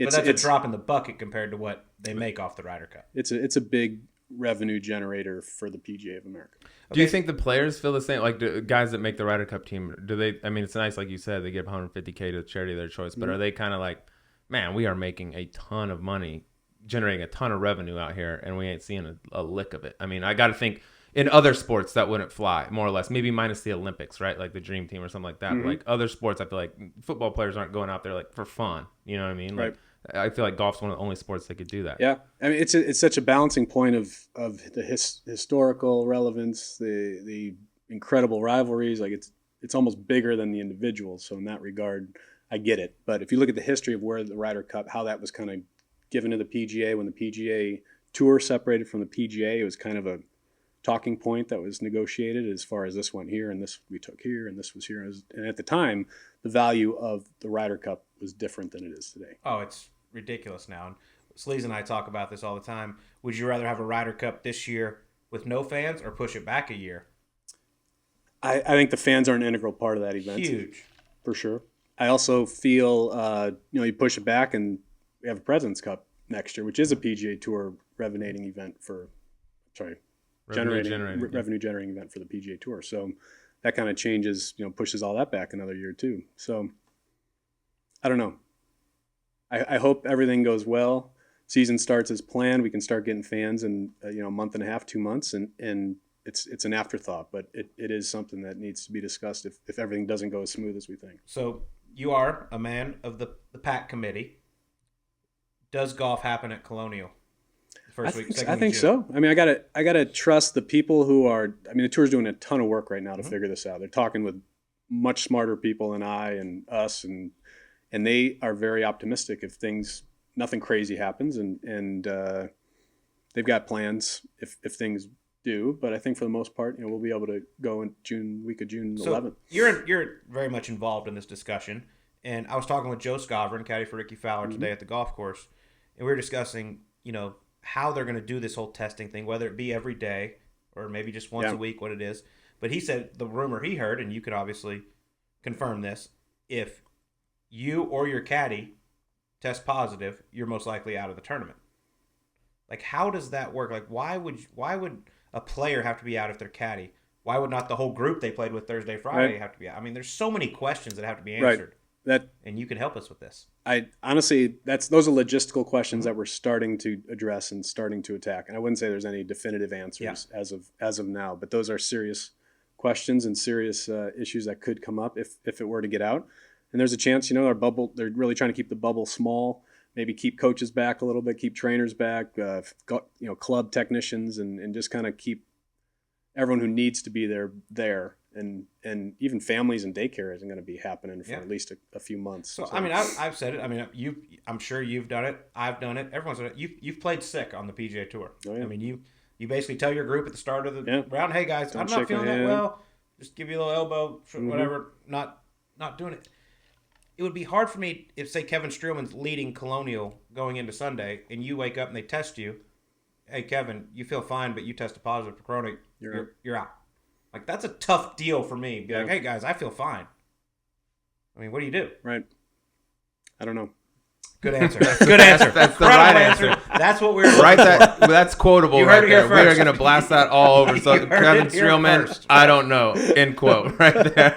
But that's a drop in the bucket compared to what they make off the Ryder Cup. It's a big revenue generator for the PGA of America. Do you think the players feel the same? Like the guys that make the Ryder Cup team, do they? I mean, it's nice, like you said, they give $150K to charity of their choice. But are they kind of like, man, we are making a ton of money, generating a ton of revenue out here, and we ain't seeing a lick of it? I mean, I got to think in other sports that wouldn't fly, more or less. Maybe minus the Olympics, right? Like the Dream Team or something like that. Like other sports, I feel like football players aren't going out there like for fun. You know what I mean? Like, Right. I feel like golf's one of the only sports that could do that. Yeah, I mean, it's such a balancing point of the historical relevance, the incredible rivalries. Like it's almost bigger than the individuals. So in that regard, I get it. But if you look at the history of where the Ryder Cup, how that was kind of given to the PGA when the PGA Tour separated from the PGA, it was kind of a talking point that was negotiated as far as this went here and this we took here and this was here. And at the time, the value of the Ryder Cup was different than it is today. Oh, it's ridiculous now. And Sleaze and I talk about this all the time. Would you rather have a Ryder Cup this year with no fans or push it back a year? I think the fans are an integral part of that event. Huge. For sure. I also feel, you push it back and we have a President's Cup next year, which is a PGA Tour revenue generating event for the PGA Tour. So that kind of changes, pushes all that back another year too. So I don't know. I hope everything goes well. Season starts as planned. We can start getting fans in a month and a half, 2 months, and it's an afterthought, but it is something that needs to be discussed if everything doesn't go as smooth as we think. So you are a man of the PAC committee. Does golf happen at Colonial? I think so. I mean, I gotta trust the people who are. I mean, the tour's doing a ton of work right now to figure this out. They're talking with much smarter people than I and us, and they are very optimistic if nothing crazy happens, and they've got plans if things do. But I think for the most part, we'll be able to go in week of June 11th. You're very much involved in this discussion, and I was talking with Joe Scovern, caddy for Ricky Fowler, today at the golf course, and we were discussing, how they're going to do this whole testing thing, whether it be every day or maybe just once a week, what it is. But he said the rumor he heard, and you could obviously confirm this, if you or your caddy test positive, you're most likely out of the tournament. Like, how does that work? Like, why would a player have to be out if they're caddy? Why would not the whole group they played with Thursday, Friday have to be out? I mean, there's so many questions that have to be answered. And you can help us with this. I honestly, those are logistical questions that we're starting to address and starting to attack. And I wouldn't say there's any definitive answers as of now, but those are serious questions and serious issues that could come up if it were to get out. And there's a chance, our bubble, they're really trying to keep the bubble small, maybe keep coaches back a little bit, keep trainers back, club technicians, and just kind of keep everyone who needs to be there. And even families and daycare isn't going to be happening for at least a few months. So I mean, I've said it. I mean, I'm sure you've done it. I've done it. Everyone's done it. You've played sick on the PGA Tour. Oh, yeah. I mean, you basically tell your group at the start of the round, hey guys, I'm not feeling that well. Just give you a little elbow, whatever. Not doing it. It would be hard for me if, say, Kevin Streelman's leading Colonial going into Sunday, and you wake up and they test you. Hey, Kevin, you feel fine, but you tested positive for corona. You're out. Like, that's a tough deal for me. Be like, hey, guys, I feel fine. I mean, what do you do? Right. I don't know. Good answer. Good answer. That's the right answer. That's what we were right. That's quotable right there. We are going to blast that all over. So Kevin Streelman, I don't know. End quote. Right there.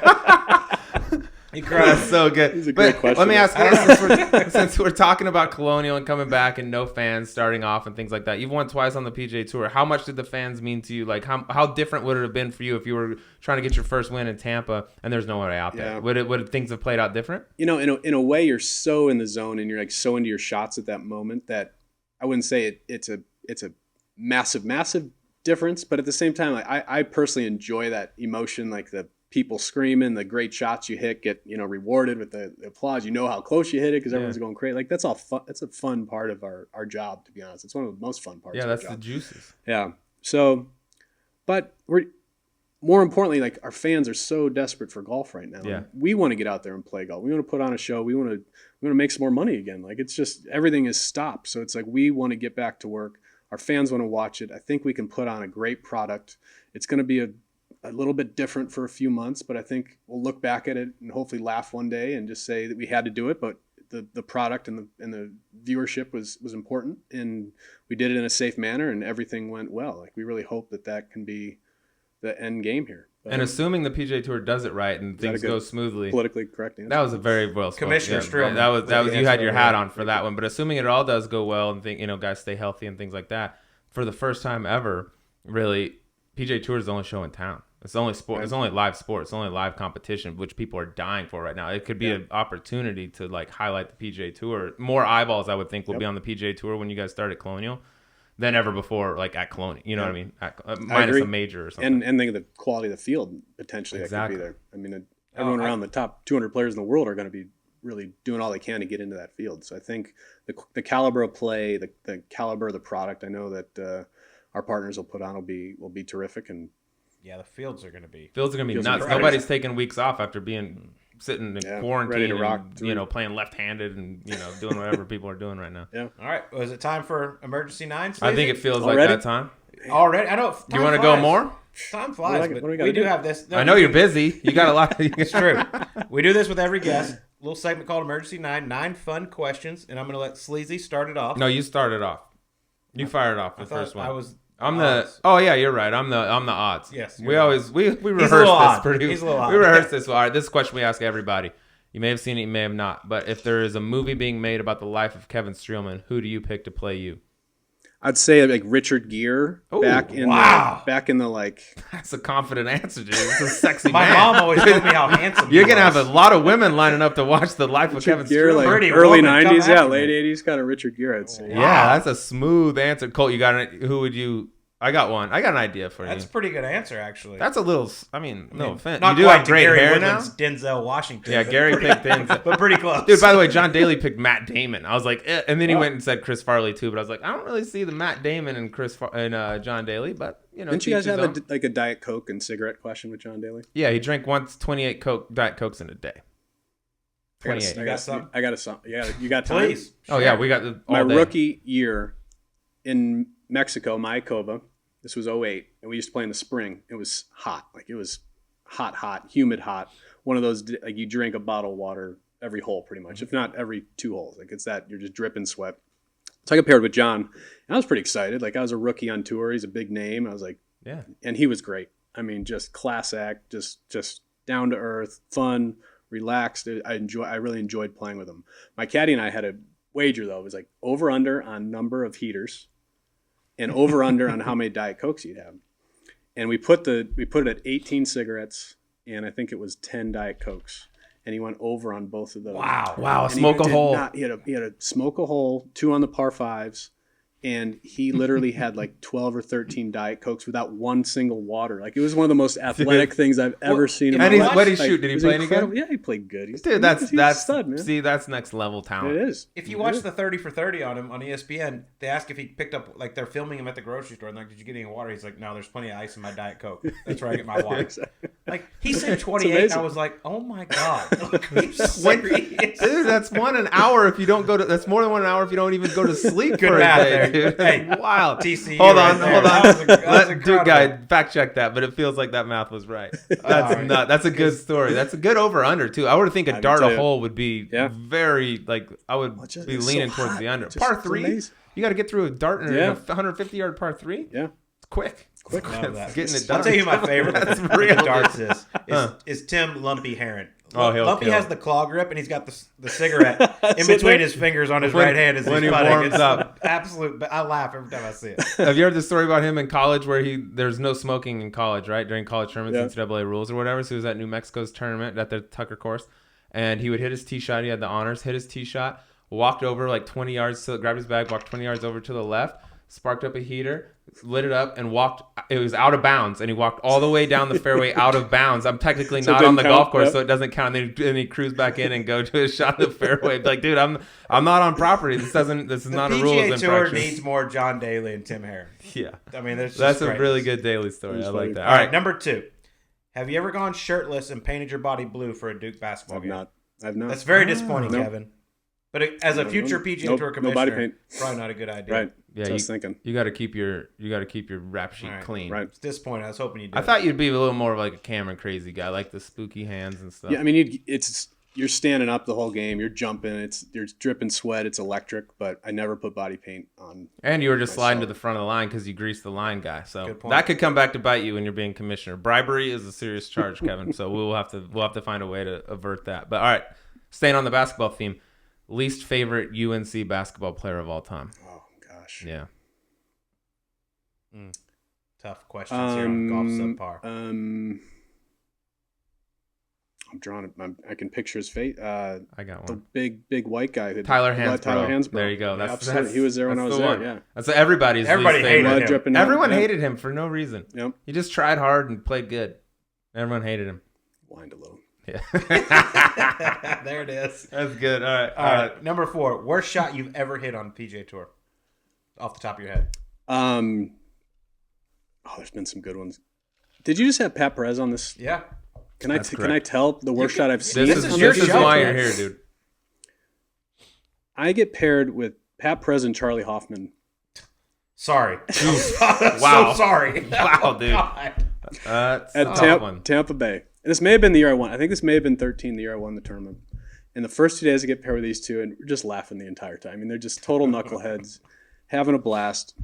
That's so good. It's a great question. Let me ask you, since we're talking about Colonial and coming back and no fans starting off and things like that, you've won twice on the PGA Tour. How much did the fans mean to you? Like, how different would it have been for you if you were trying to get your first win in Tampa and there's no one out there? Would things have played out different? In a way, you're so in the zone and you're like so into your shots at that moment that I wouldn't say it's a massive difference, but at the same time, like, I personally enjoy that emotion, like the people screaming, the great shots you hit get, rewarded with the applause. You know how close you hit it because everyone's going crazy. Like, that's all fun. That's a fun part of our job, to be honest. It's one of the most fun parts of our job. Yeah, that's the juices. Yeah. So, but more importantly, like, our fans are so desperate for golf right now. Yeah. We want to get out there and play golf. We want to put on a show. We want to make some more money again. Like, it's just, everything is stopped. So it's like, we want to get back to work. Our fans want to watch it. I think we can put on a great product. It's going to be a little bit different for a few months, but I think we'll look back at it and hopefully laugh one day and just say that we had to do it. But the product and the viewership was important, and we did it in a safe manner, and everything went well. Like, we really hope that can be the end game here. But, and assuming the PGA Tour does it right and things go smoothly. Politically correct answer. That was a very well spoken. Commissioner Streelman. That was you had your hat on for that one. But assuming it all does go well and guys stay healthy and things like that, for the first time ever, really, PGA Tour is the only show in town. It's the only sport. It's only live sport. It's only live competition, which people are dying for right now. It could be an opportunity to highlight the PGA Tour. More eyeballs, I would think, will be on the PGA Tour when you guys start at Colonial than ever before, at Colonial. You know what I mean? Minus a major or something. And think of the quality of the field potentially that could be there. I mean, everyone around the top 200 players in the world are going to be really doing all they can to get into that field. So I think the caliber of play, the caliber of the product, I know that our partners will put on will be terrific. And yeah, the fields are going to be nuts. Nobody's taking weeks off after sitting in quarantine, ready to rock, playing left-handed and doing whatever people are doing right now. Yeah. All right. Was it time for emergency 9? I think it feels like that time. Already, I know. Do you want to go more? Time flies, but we do have this. I know you're busy. You got a lot. It's true. We do this with every guest. A little segment called Emergency 9. 9 fun questions, and I'm going to let Sleazy start it off. No, you started off. You fired off the first one. I'm odds. Oh yeah, you're right. I'm the odds. Yes. We rehearse this. He's a little odd. We rehearse this. All right, this question we ask everybody. You may have seen it, you may have not. But if there is a movie being made about the life of Kevin Streelman, who do you pick to play you? I'd say Richard Gere back in the That's a confident answer, dude. It's a sexy My man. mom always told me how handsome You're gonna have a lot of women lining up to watch the life of Kevin Streelman. Streelman. Early 90s, late 80s, kind of Richard Gere, I'd say. Yeah, that's a smooth answer. Colt, who would you? I got one. I got an idea for you. That's a pretty good answer, actually. That's a little. No offense. Not you do quite have great Gary hair Woodland's now. Denzel Washington. Yeah, Gary picked Denzel, but pretty close. Dude, by the way, John Daly picked Matt Damon. I was like, and then he went and said Chris Farley too. But I was like, I don't really see the Matt Damon and John Daly. But didn't you guys have a Diet Coke and cigarette question with John Daly? Yeah, he drank 28 Diet Cokes in a day. 28. I got some. Yeah, you got time? Please. Oh yeah, we got my rookie year in Mexico, Mayakoba. This was 2008, and we used to play in the spring. It was hot. It was hot, humid hot. One of those, you drink a bottle of water every hole pretty much, if not every 2 holes. It's that you're just dripping sweat. So I got paired with John, and I was pretty excited. I was a rookie on tour. He's a big name. I was like, yeah. And he was great. I mean, just class act, just down to earth, fun, relaxed. I really enjoyed playing with him. My caddy and I had a wager, though. It was over under on number of heaters and over under on how many Diet Cokes you'd have. And we put it at 18 cigarettes, and I think it was 10 Diet Cokes. And he went over on both of those. Wow! Smoke a hole. He had a smoke a hole, 2 on the par 5s, and he literally had 12 or 13 Diet Cokes without one single water. It was one of the most athletic things I've ever seen. And what did he shoot? Did he play any good? Yeah, he played good. He's a stud, man. See, that's next level talent. It is. If you watch the 30 for 30 on him on ESPN, they ask if he picked up, they're filming him at the grocery store, and did you get any water? He's like, no, there's plenty of ice in my Diet Coke. That's where I get my water. He said 28, and I was like, oh my God. Dude, that's more than an hour if you don't go to, that's more than 1 hour if you don't even go to sleep good for math a day, there. dude. Hey, wild. TCU Hold on. Dude, guy, fact check that, but it feels like that math was right. That's nuts. That's a good story. That's a good over under too. I would think a dart a hole would be very I would be leaning towards the under. Par 3, you got to get through a dart in a 150-yard par 3. Yeah, it's quick. It's getting it done. I'll tell you who my favorite darts is Tim Lumpy Heron. Lumpy has the claw grip, and he's got the cigarette in between his fingers on his right hand as he's putting. Warms up. Absolute. I laugh every time I see it. Have you heard the story about him in college where there's no smoking in college, right? During college tournaments, NCAA rules or whatever. So he was at New Mexico's tournament at the Tucker course, and he would hit his tee shot. He had the honors, hit his tee shot, walked over 20 yards, grabbed his bag, walked 20 yards over to the left, sparked up a heater, lit it up, and walked. It was out of bounds, and he walked all the way down the fairway out of bounds. I'm technically So it not on the didn't golf count, course, yep. so it doesn't count. And then he cruised back in and go to a shot in the fairway. Like, dude, I'm not on property. This is not a rules PGA Tour infraction. needs more John Daly and Tim Herron. Yeah, I mean, that's a really good Daly story. I like that. All right, number 2. Have you ever gone shirtless and painted your body blue for a Duke basketball game? I've not. That's very disappointing, Nope. Kevin. But as a future PGA Tour commissioner, body paint. probably not a good idea. Right. Yeah, I was thinking. You got to keep your rap sheet Right. clean. Right. It's disappointing. I was hoping you did. I thought you'd be a little more of like a Cameron crazy guy, like the spooky hands and stuff. Yeah, I mean, you're standing up the whole game. You're jumping. You're dripping sweat. It's electric. But I never put body paint on. And you were just sliding to myself. the front of the line because you greased the line guy. So Good point. that could come back to bite you when you're being commissioner. Bribery is a serious charge, Kevin. So we'll have to find a way to avert that. But all right, staying on the basketball theme, least favorite UNC basketball player of all time. Oh gosh. Yeah. Tough questions here on Golf Subpar. I'm drawing. I can picture his face. I got The one. big white guy. Tyler Hansbrough. Tyler Hansbrough. There you go. Yeah, absolutely. He was there when I was the there. one. Yeah. That's everybody's Everybody least hated favorite. him. Blood dripping down. Everyone Yeah. hated him for no reason. Yep. He just tried hard and played good. Everyone hated him. Whined a little. Yeah. There it is. That's good. All right. All right, number 4. Worst shot you've ever hit on PGA Tour, off the top of your head. There's been some good ones. Did you just have Pat Perez on this? Yeah. Can That's I correct. tell the worst shot I've seen? This is your This is show, why man. you're here, dude. I get paired with Pat Perez and Charlie Hoffman. Sorry. Wow. So sorry. Wow, dude. God. That's At a tough one. Tampa Bay. And this may have been the year I won. I think this may have been 13, the year I won the tournament. And the first 2 days I get paired with these two, and we're just laughing the entire time. I mean, they're just total knuckleheads, having a blast.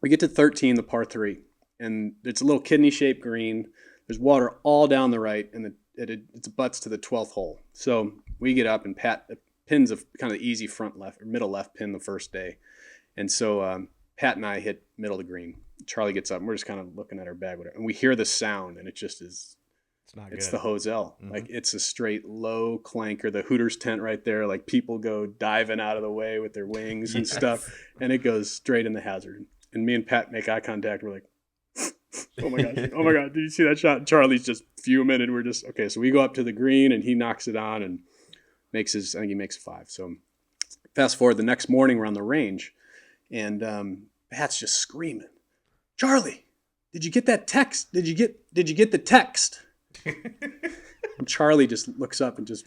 We get to 13, the par 3, and it's a little kidney-shaped green. There's water all down the right, and it butts to the 12th hole. So we get up, and Pat pins a kind of easy front left or middle left pin the first day. And so Pat and I hit middle of the green. Charlie gets up, and we're just kind of looking at our bag, whatever, and we hear the sound, and it just is. It's not It's good. the Hosel. Mm-hmm. Like, it's a straight low clanker. The Hooters tent right there. Like, people go diving out of the way with their wings and stuff. And it goes straight in the hazard. And me and Pat make eye contact. We're like, oh my God. Oh my God. Did you see that shot? And Charlie's just fuming. And we're just, okay. So we go up to the green and he knocks it on and I think he makes 5. So fast forward, the next morning we're on the range and Pat's just screaming, Charlie, did you get that text? Did you get the text? And Charlie just looks up and just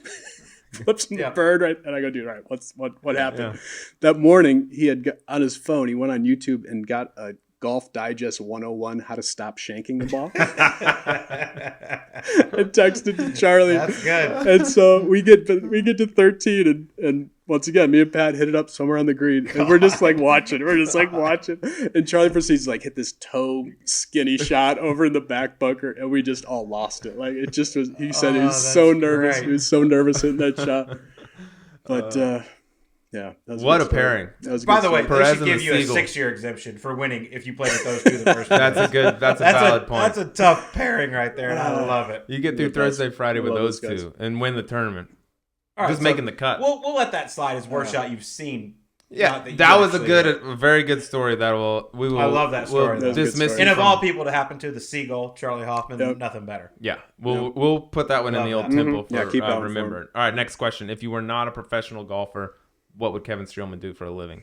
flips him the bird right. And I go, dude, all right, what happened? Yeah. That morning he had got on his phone. He went on YouTube and got a Golf Digest 101, how to stop shanking the ball. And texted to Charlie. That's good. And so we get to 13 and once again, me and Pat hit it up somewhere on the green and we're just like watching. And Charlie proceeds to like hit this toe skinny shot over in the back bunker and we just all lost it. Like it just was, he said he was so that's nervous. great. He was so nervous hitting that shot. But yeah. That was a What good a story. pairing. That was a By good the way, story. they Perez should and give the you a Seagull. 6-year exemption for winning if you played with those two the first That's a good. That's a valid point. That's a tough pairing right there, and I love it. You get through Yeah, that's- Thursday, Friday with love those those guys. two and win the tournament. All right, Just so making the cut. We'll let that slide as worst shot you've seen. Yeah, Not you that was actually a very good story. That we will. I love that story, We'll though. That's a good dismiss story. you And of from- all people to happen to, the Seagull, Charlie Hoffman, Yep. nothing better. Yeah, we'll put that one in the Love old that. temple Mhm. Yeah, for keep that one remembered. All right, next question. If you were not a professional golfer, what would Kevin Streelman do for a living?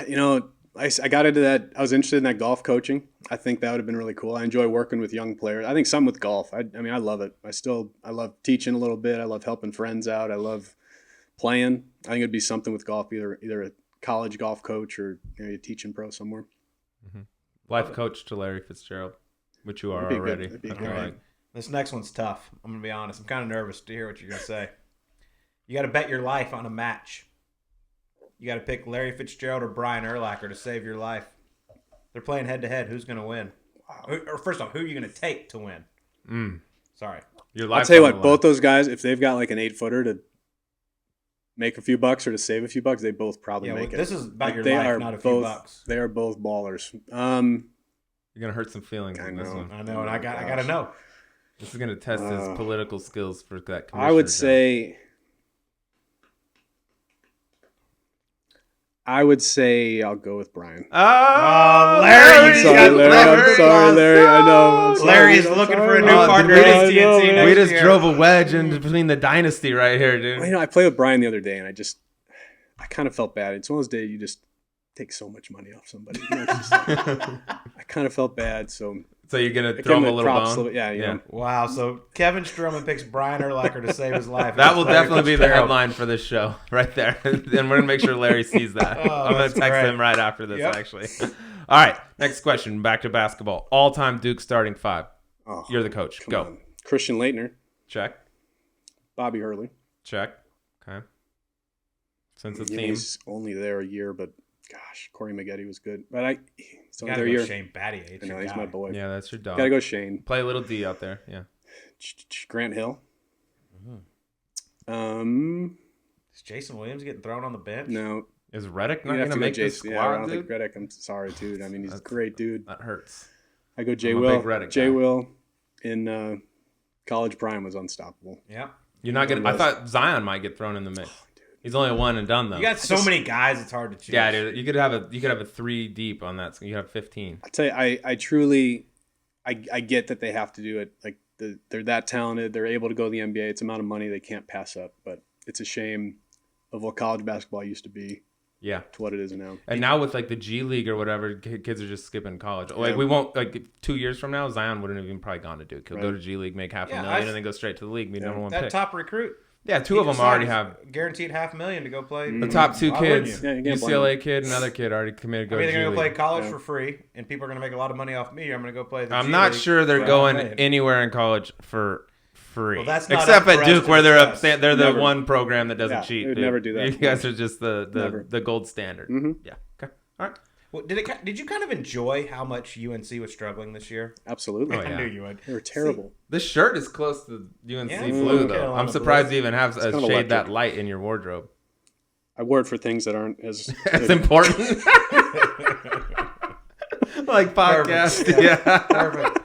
You know, I got into that. I was interested in that golf coaching. I think that would have been really cool. I enjoy working with young players. I think some with golf. I mean, I love it. I love teaching a little bit. I love helping friends out. I love playing. I think it'd be something with golf, either a college golf coach or a teaching pro somewhere. Life coach to Larry Fitzgerald, which you are That'd be good. already. That'd be I feel great. like. This next one's tough. I'm going to be honest. I'm kind of nervous to hear what you're going to say. You got to bet your life on a match. You got to pick Larry Fitzgerald or Brian Urlacher to save your life. They're playing head-to-head. Who's going to win? Or first off, who are you going to take to win? Sorry. Your I'll life tell you on what, the both line. those guys, if they've got like an 8-footer to make a few bucks or to save a few bucks, they both probably Yeah, well, make it. this is about Like, your they life, are not a few both- bucks. They are both ballers. You're gonna hurt some feelings I in this know. one. I know, and I got to know. This is gonna test his political skills for that. I would commissioner job. say I would say I'll go with Brian. Oh, Larry, I'm sorry, Larry. I'm sorry, Larry. I know. I'm sorry. Larry's looking for a new partner we in just- TNC next We just year. drove a wedge in between the dynasty right here, dude. Well, I played with Brian the other day, and I kind of felt bad. It's one of those days you just take so much money off somebody. It's just like, I kind of felt bad, so So you're gonna I throw him give a the little props bone? yeah, you know. Wow, so Kevin Streelman picks Brian Urlacher to save his life. That will Larry definitely be the Fitzgerald. headline for this show, right there. And we're gonna make sure Larry sees that. I'm gonna that's text great. him right after this, Yep. actually. All right, next question. Back to basketball. All-time Duke starting five. Oh, You're the coach. come Go. on. Christian Laettner, Check. Bobby Hurley. Check. Okay. Sense of You know, theme. he's only there a year, but gosh, Corey Maggette was good. But he's You only gotta there a go year. Shane Battier. It's I know your he's guy. my boy. Yeah, that's your dog. Gotta go Shane. Play a little D out there. Yeah. Grant Hill. Is Jason Williams getting thrown on the bench? No, Is Reddick not you have gonna to go make this Jason. squad, Yeah, I don't dude? think Reddick. I'm sorry, dude. I mean, he's a That's- great dude. That hurts. I go Jay I'm a Will. big Reddick Jay guy. Will in college prime was unstoppable. Yeah. You're not gonna. I thought Zion might get thrown in the mix. He's only a one and done though. You got so many guys, it's hard to choose. Yeah, dude. You could have a 3 deep on that. So you have 15. I tell you, I truly, I get that they have to do it. Like they're that talented. They're able to go to the NBA. It's the amount of money they can't pass up. But it's a shame of what college basketball used to be Yeah. to what it is now. And now with like the G League or whatever, kids are just skipping college. Like we won't like 2 years from now, Zion wouldn't have even probably gone to Duke. He'll go to G League, make half a million, and then go straight to the league, be number one That pick. top recruit. Yeah, two he of them just already signed have. guaranteed $500,000 to go play. The top two Why wouldn't kids, you? Yeah, you can't blame UCLA kid, another kid already committed to I go mean, to they're G going to play League. college for free, and people are going to make a lot of money off me. I'm going to go play the I'm G not League sure they're for going $500,000. anywhere in college for free. Well, that's not except up for at us Duke, to where discuss. they're the Never. one program that doesn't Yeah, cheat. they would dude. never do that. You guys are just Never. the gold standard. Mhm. Yeah. Okay. All right. Well, did you kind of enjoy how much UNC was struggling this year? Absolutely. Oh, yeah. I knew you would. They were terrible. This shirt is close to UNC Yeah, blue, though. Carolina I'm surprised blue. you even have a kinda shade that electric. light in your wardrobe. I wore it for things that aren't as That's important. Like podcast. Perfect. Yeah. Perfect.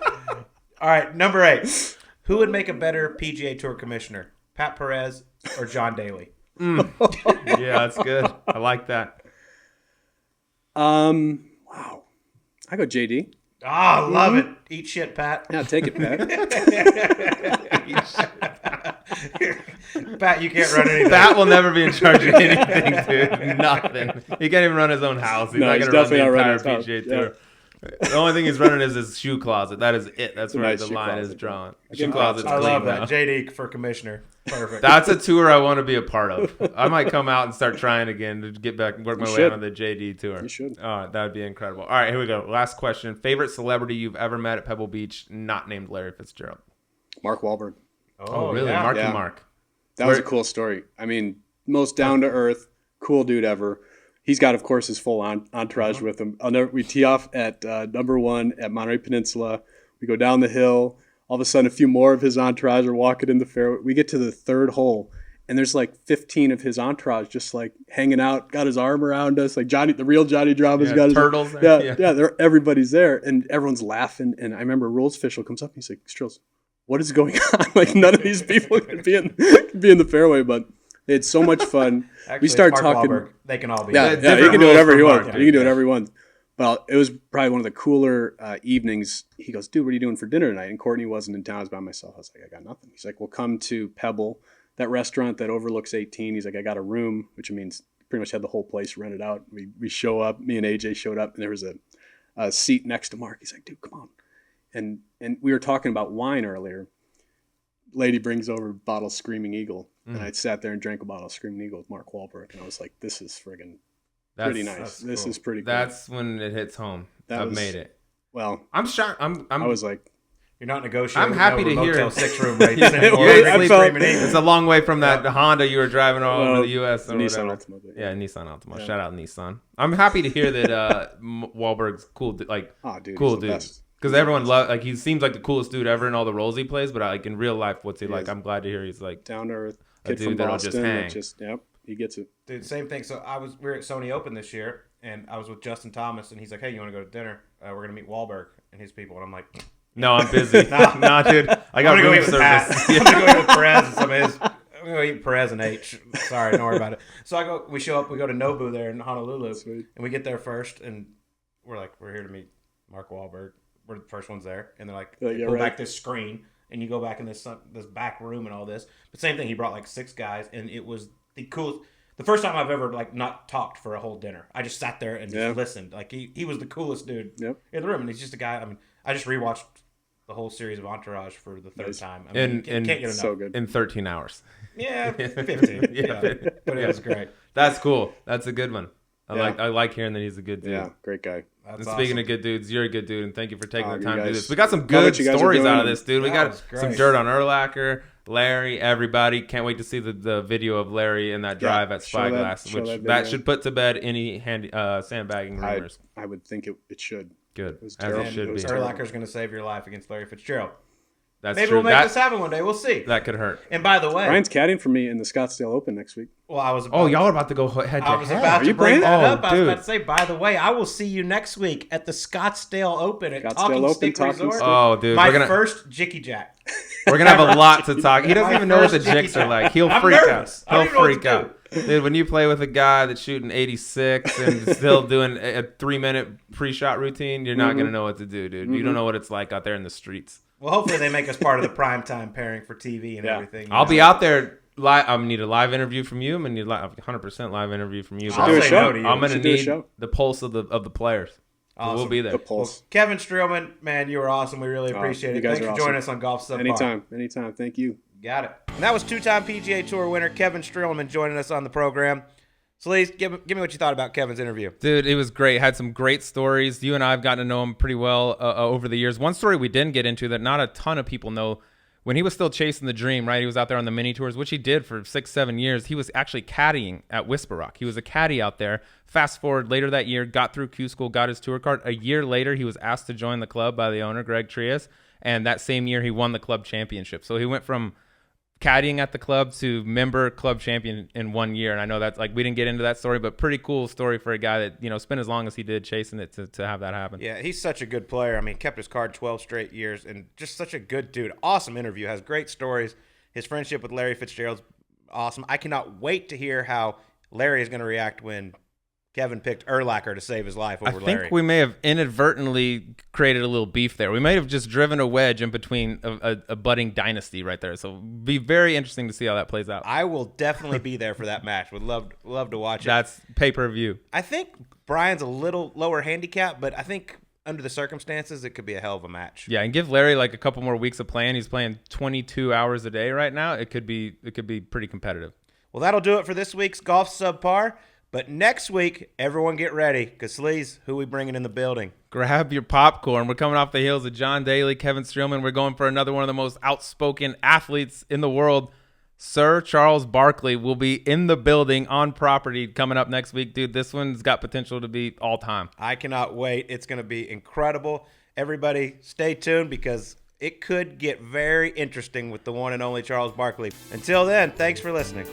All right, number 8. Who would make a better PGA Tour commissioner, Pat Perez or John Daly? Yeah, that's good. I like that. Wow. I go JD. Ah, love it. Eat shit, Pat. Yeah, take it, Pat. Pat, you can't run anything. Pat will never be in charge of anything, dude. Nothing. He can't even run his own house. He's No, not he's going to run the definitely not entire running his PGA house. Tour. The only thing he's running is his shoe closet. That is it. That's a where nice the shoe line closet. is drawn. give Shoe him closet's props. I clean love that. now. JD for commissioner. Perfect. That's a tour I want to be a part of. I might come out and start trying again to get back, work my You way should. on the JD tour. You should. That would be incredible. All right, here we go. Last question. Favorite celebrity you've ever met at Pebble Beach, not named Larry Fitzgerald? Mark Wahlberg. Oh, really? yeah. Marky Yeah. Mark. That was a Where- cool story. I mean, most down to earth, cool dude ever. He's got, of course, his full entourage with him. We tee off at number 1 at Monterey Peninsula. We go down the hill. All of a sudden, a few more of his entourage are walking in the fairway. We get to the 3rd hole, and there's like 15 of his entourage just like hanging out, got his arm around us. Like Johnny, the real Johnny Drama's got his turtles there. Yeah, everybody's there, and everyone's laughing. And I remember a rules official comes up and he's like, "Strills, what is going on?" Like none of these people can be in the fairway, but they had so much fun. Actually, we start Mark talking. Wahlberg. They can all be. Yeah, there. yeah, he different can do rules whatever for he Mark, wants. dude. He can do whatever he wants. Well, it was probably one of the cooler evenings. He goes, "Dude, what are you doing for dinner tonight?" And Courtney wasn't in town. I was by myself. I was like, "I got nothing." He's like, "Well, come to Pebble, that restaurant that overlooks 18." He's like, "I got a room," which means pretty much had the whole place rented out. We show up. Me and AJ showed up, and there was a seat next to Mark. He's like, "Dude, come on." And we were talking about wine earlier. Lady brings over a bottle of Screaming Eagle, and I sat there and drank a bottle of Screaming Eagle with Mark Wahlberg, and I was like, "This is friggin' pretty nice. that's This cool. is pretty cool." That's when it hits home. That I've was- made it. Well, I'm shocked. I'm I was like, You're not negotiating. I'm happy over to hear Motel it. 6 room rates Yeah, anymore. you ain't That's sleeping. Screaming Eagle. It's a long way from that Honda you were driving all over the U.S. or Nissan whatever. Altima. Yeah, Nissan Altima. Yeah. Shout out Nissan. I'm happy to hear that Wahlberg's cool, like Oh, dude, cool he's the dude. best. Because everyone he seems like the coolest dude ever in all the roles he plays. But like in real life, what's he like? is. I'm glad to hear he's like Down to earth A kid dude from that'll Boston. just hang. Yep, he gets it. Dude, same thing. So we were at Sony Open this year, and I was with Justin Thomas, and he's like, "Hey, you want to go to dinner? We're gonna meet Wahlberg and his people." And I'm like, no, I'm busy. Nah, dude, I got I'm gonna go room eat with Pat. service. I'm gonna go eat with Perez and some of his. we're gonna eat Perez and H. Sorry, don't worry about it. So we show up, we go to Nobu there in Honolulu, Sweet. and we get there first, and we're here to meet Mark Wahlberg. We're the first ones there, and they're like, Yeah, pull right. back this screen, and you go back in this back room and all this. But same thing, he brought like 6 guys, and it was the coolest. The first time I've ever not talked for a whole dinner. I just sat there and just listened. Like he was the coolest dude in the room, and he's just a guy. I mean, I just rewatched the whole series of Entourage for the 3rd time. I mean, can't get enough. So good. In 13 hours. Yeah, 15. But it was great. That's cool. That's a good one. I like hearing that he's a good dude. Yeah, great guy. And speaking of good dudes, you're a good dude, and thank you for taking the you time to do guys- this. We got some love good what you guys are stories doing. out of this, dude. We That got was great. some dirt on Urlacher, Larry, everybody. Can't wait to see the video of Larry in that drive at show that- Spyglass, show which that that video. should put to bed any sandbagging rumors. I would think it should. Good, It was as terrible. it should It was be. terrible. Urlacher's going to save your life against Larry Fitzgerald. That's Maybe true. we'll make That, this happen one day. We'll see. that could hurt. And by the way, Ryan's caddying for me in the Scottsdale Open next week. well, I was about, Oh, y'all are about to go head to I was head. about Are to you bring playing? that Oh, up. I was dude. about to say, by the way, I will see you next week at the Scottsdale Open at Scottsdale Talking Open, Stick Talking Resort. Stick. Oh, dude, My we're gonna first Jicky Jack. we're gonna have a lot to talk. He doesn't My even know what the first Jicky jicks are Jack. like. He'll I'm freak nervous. I out. don't He'll even know what freak to out. Dude, when you play with a guy that's shooting 86 and still doing a 3-minute pre-shot routine, you're not gonna know what to do, dude. You don't know what it's like out there in the streets. Well, hopefully they make us part of the primetime pairing for TV and Yeah. everything. I'll be out there. I'm gonna need a live interview from you. I'm gonna need a 100% live interview from you. I'll do a say show. no to you. I'm gonna Should do a need show. the pulse of the players. So Awesome. we'll be there. The Pulse. Kevin Streelman, man, you were awesome. We really appreciate you it. guys Thanks are for joining awesome. us on Golf Subpar. Anytime. Thank you. Got it. And that was 2-time PGA Tour winner Kevin Streelman joining us on the program. So, Lee, give me what you thought about Kevin's interview. Dude, it was great. Had some great stories. You and I have gotten to know him pretty well over the years. One story we didn't get into that not a ton of people know, when he was still chasing the dream, right? He was out there on the mini tours, which he did for 6-7 years. He was actually caddying at Whisper Rock. He was a caddy out there. Fast forward later that year, got through Q School, got his tour card. A year later, he was asked to join the club by the owner, Greg Trias. And that same year, he won the club championship. So he went from caddying at the club to member club champion in 1 year. And I know that's we didn't get into that story, but pretty cool story for a guy that, spent as long as he did chasing it to have that happen. Yeah, he's such a good player. I mean, kept his card 12 straight years and just such a good dude. Awesome interview. Has great stories. His friendship with Larry Fitzgerald's awesome. I cannot wait to hear how Larry is going to react when Kevin picked Urlacher to save his life over I think Larry. we may have inadvertently created a little beef there. We may have just driven a wedge in between a budding dynasty right there. So be very interesting to see how that plays out. I will definitely be there for that match. Would love to watch it. That's pay-per-view. I think Brian's a little lower handicap, but I think under the circumstances, it could be a hell of a match. Yeah, and give Larry a couple more weeks of playing. He's playing 22 hours a day right now. It could be pretty competitive. Well, that'll do it for this week's Golf Subpar. But next week, everyone get ready, because Sleaze, who we bringing in the building? Grab your popcorn. We're coming off the heels of John Daly, Kevin Streelman. We're going for another one of the most outspoken athletes in the world. Sir Charles Barkley will be in the building on property coming up next week. Dude, this one's got potential to be all time. I cannot wait. It's going to be incredible. Everybody stay tuned, because it could get very interesting with the one and only Charles Barkley. Until then, thanks for listening.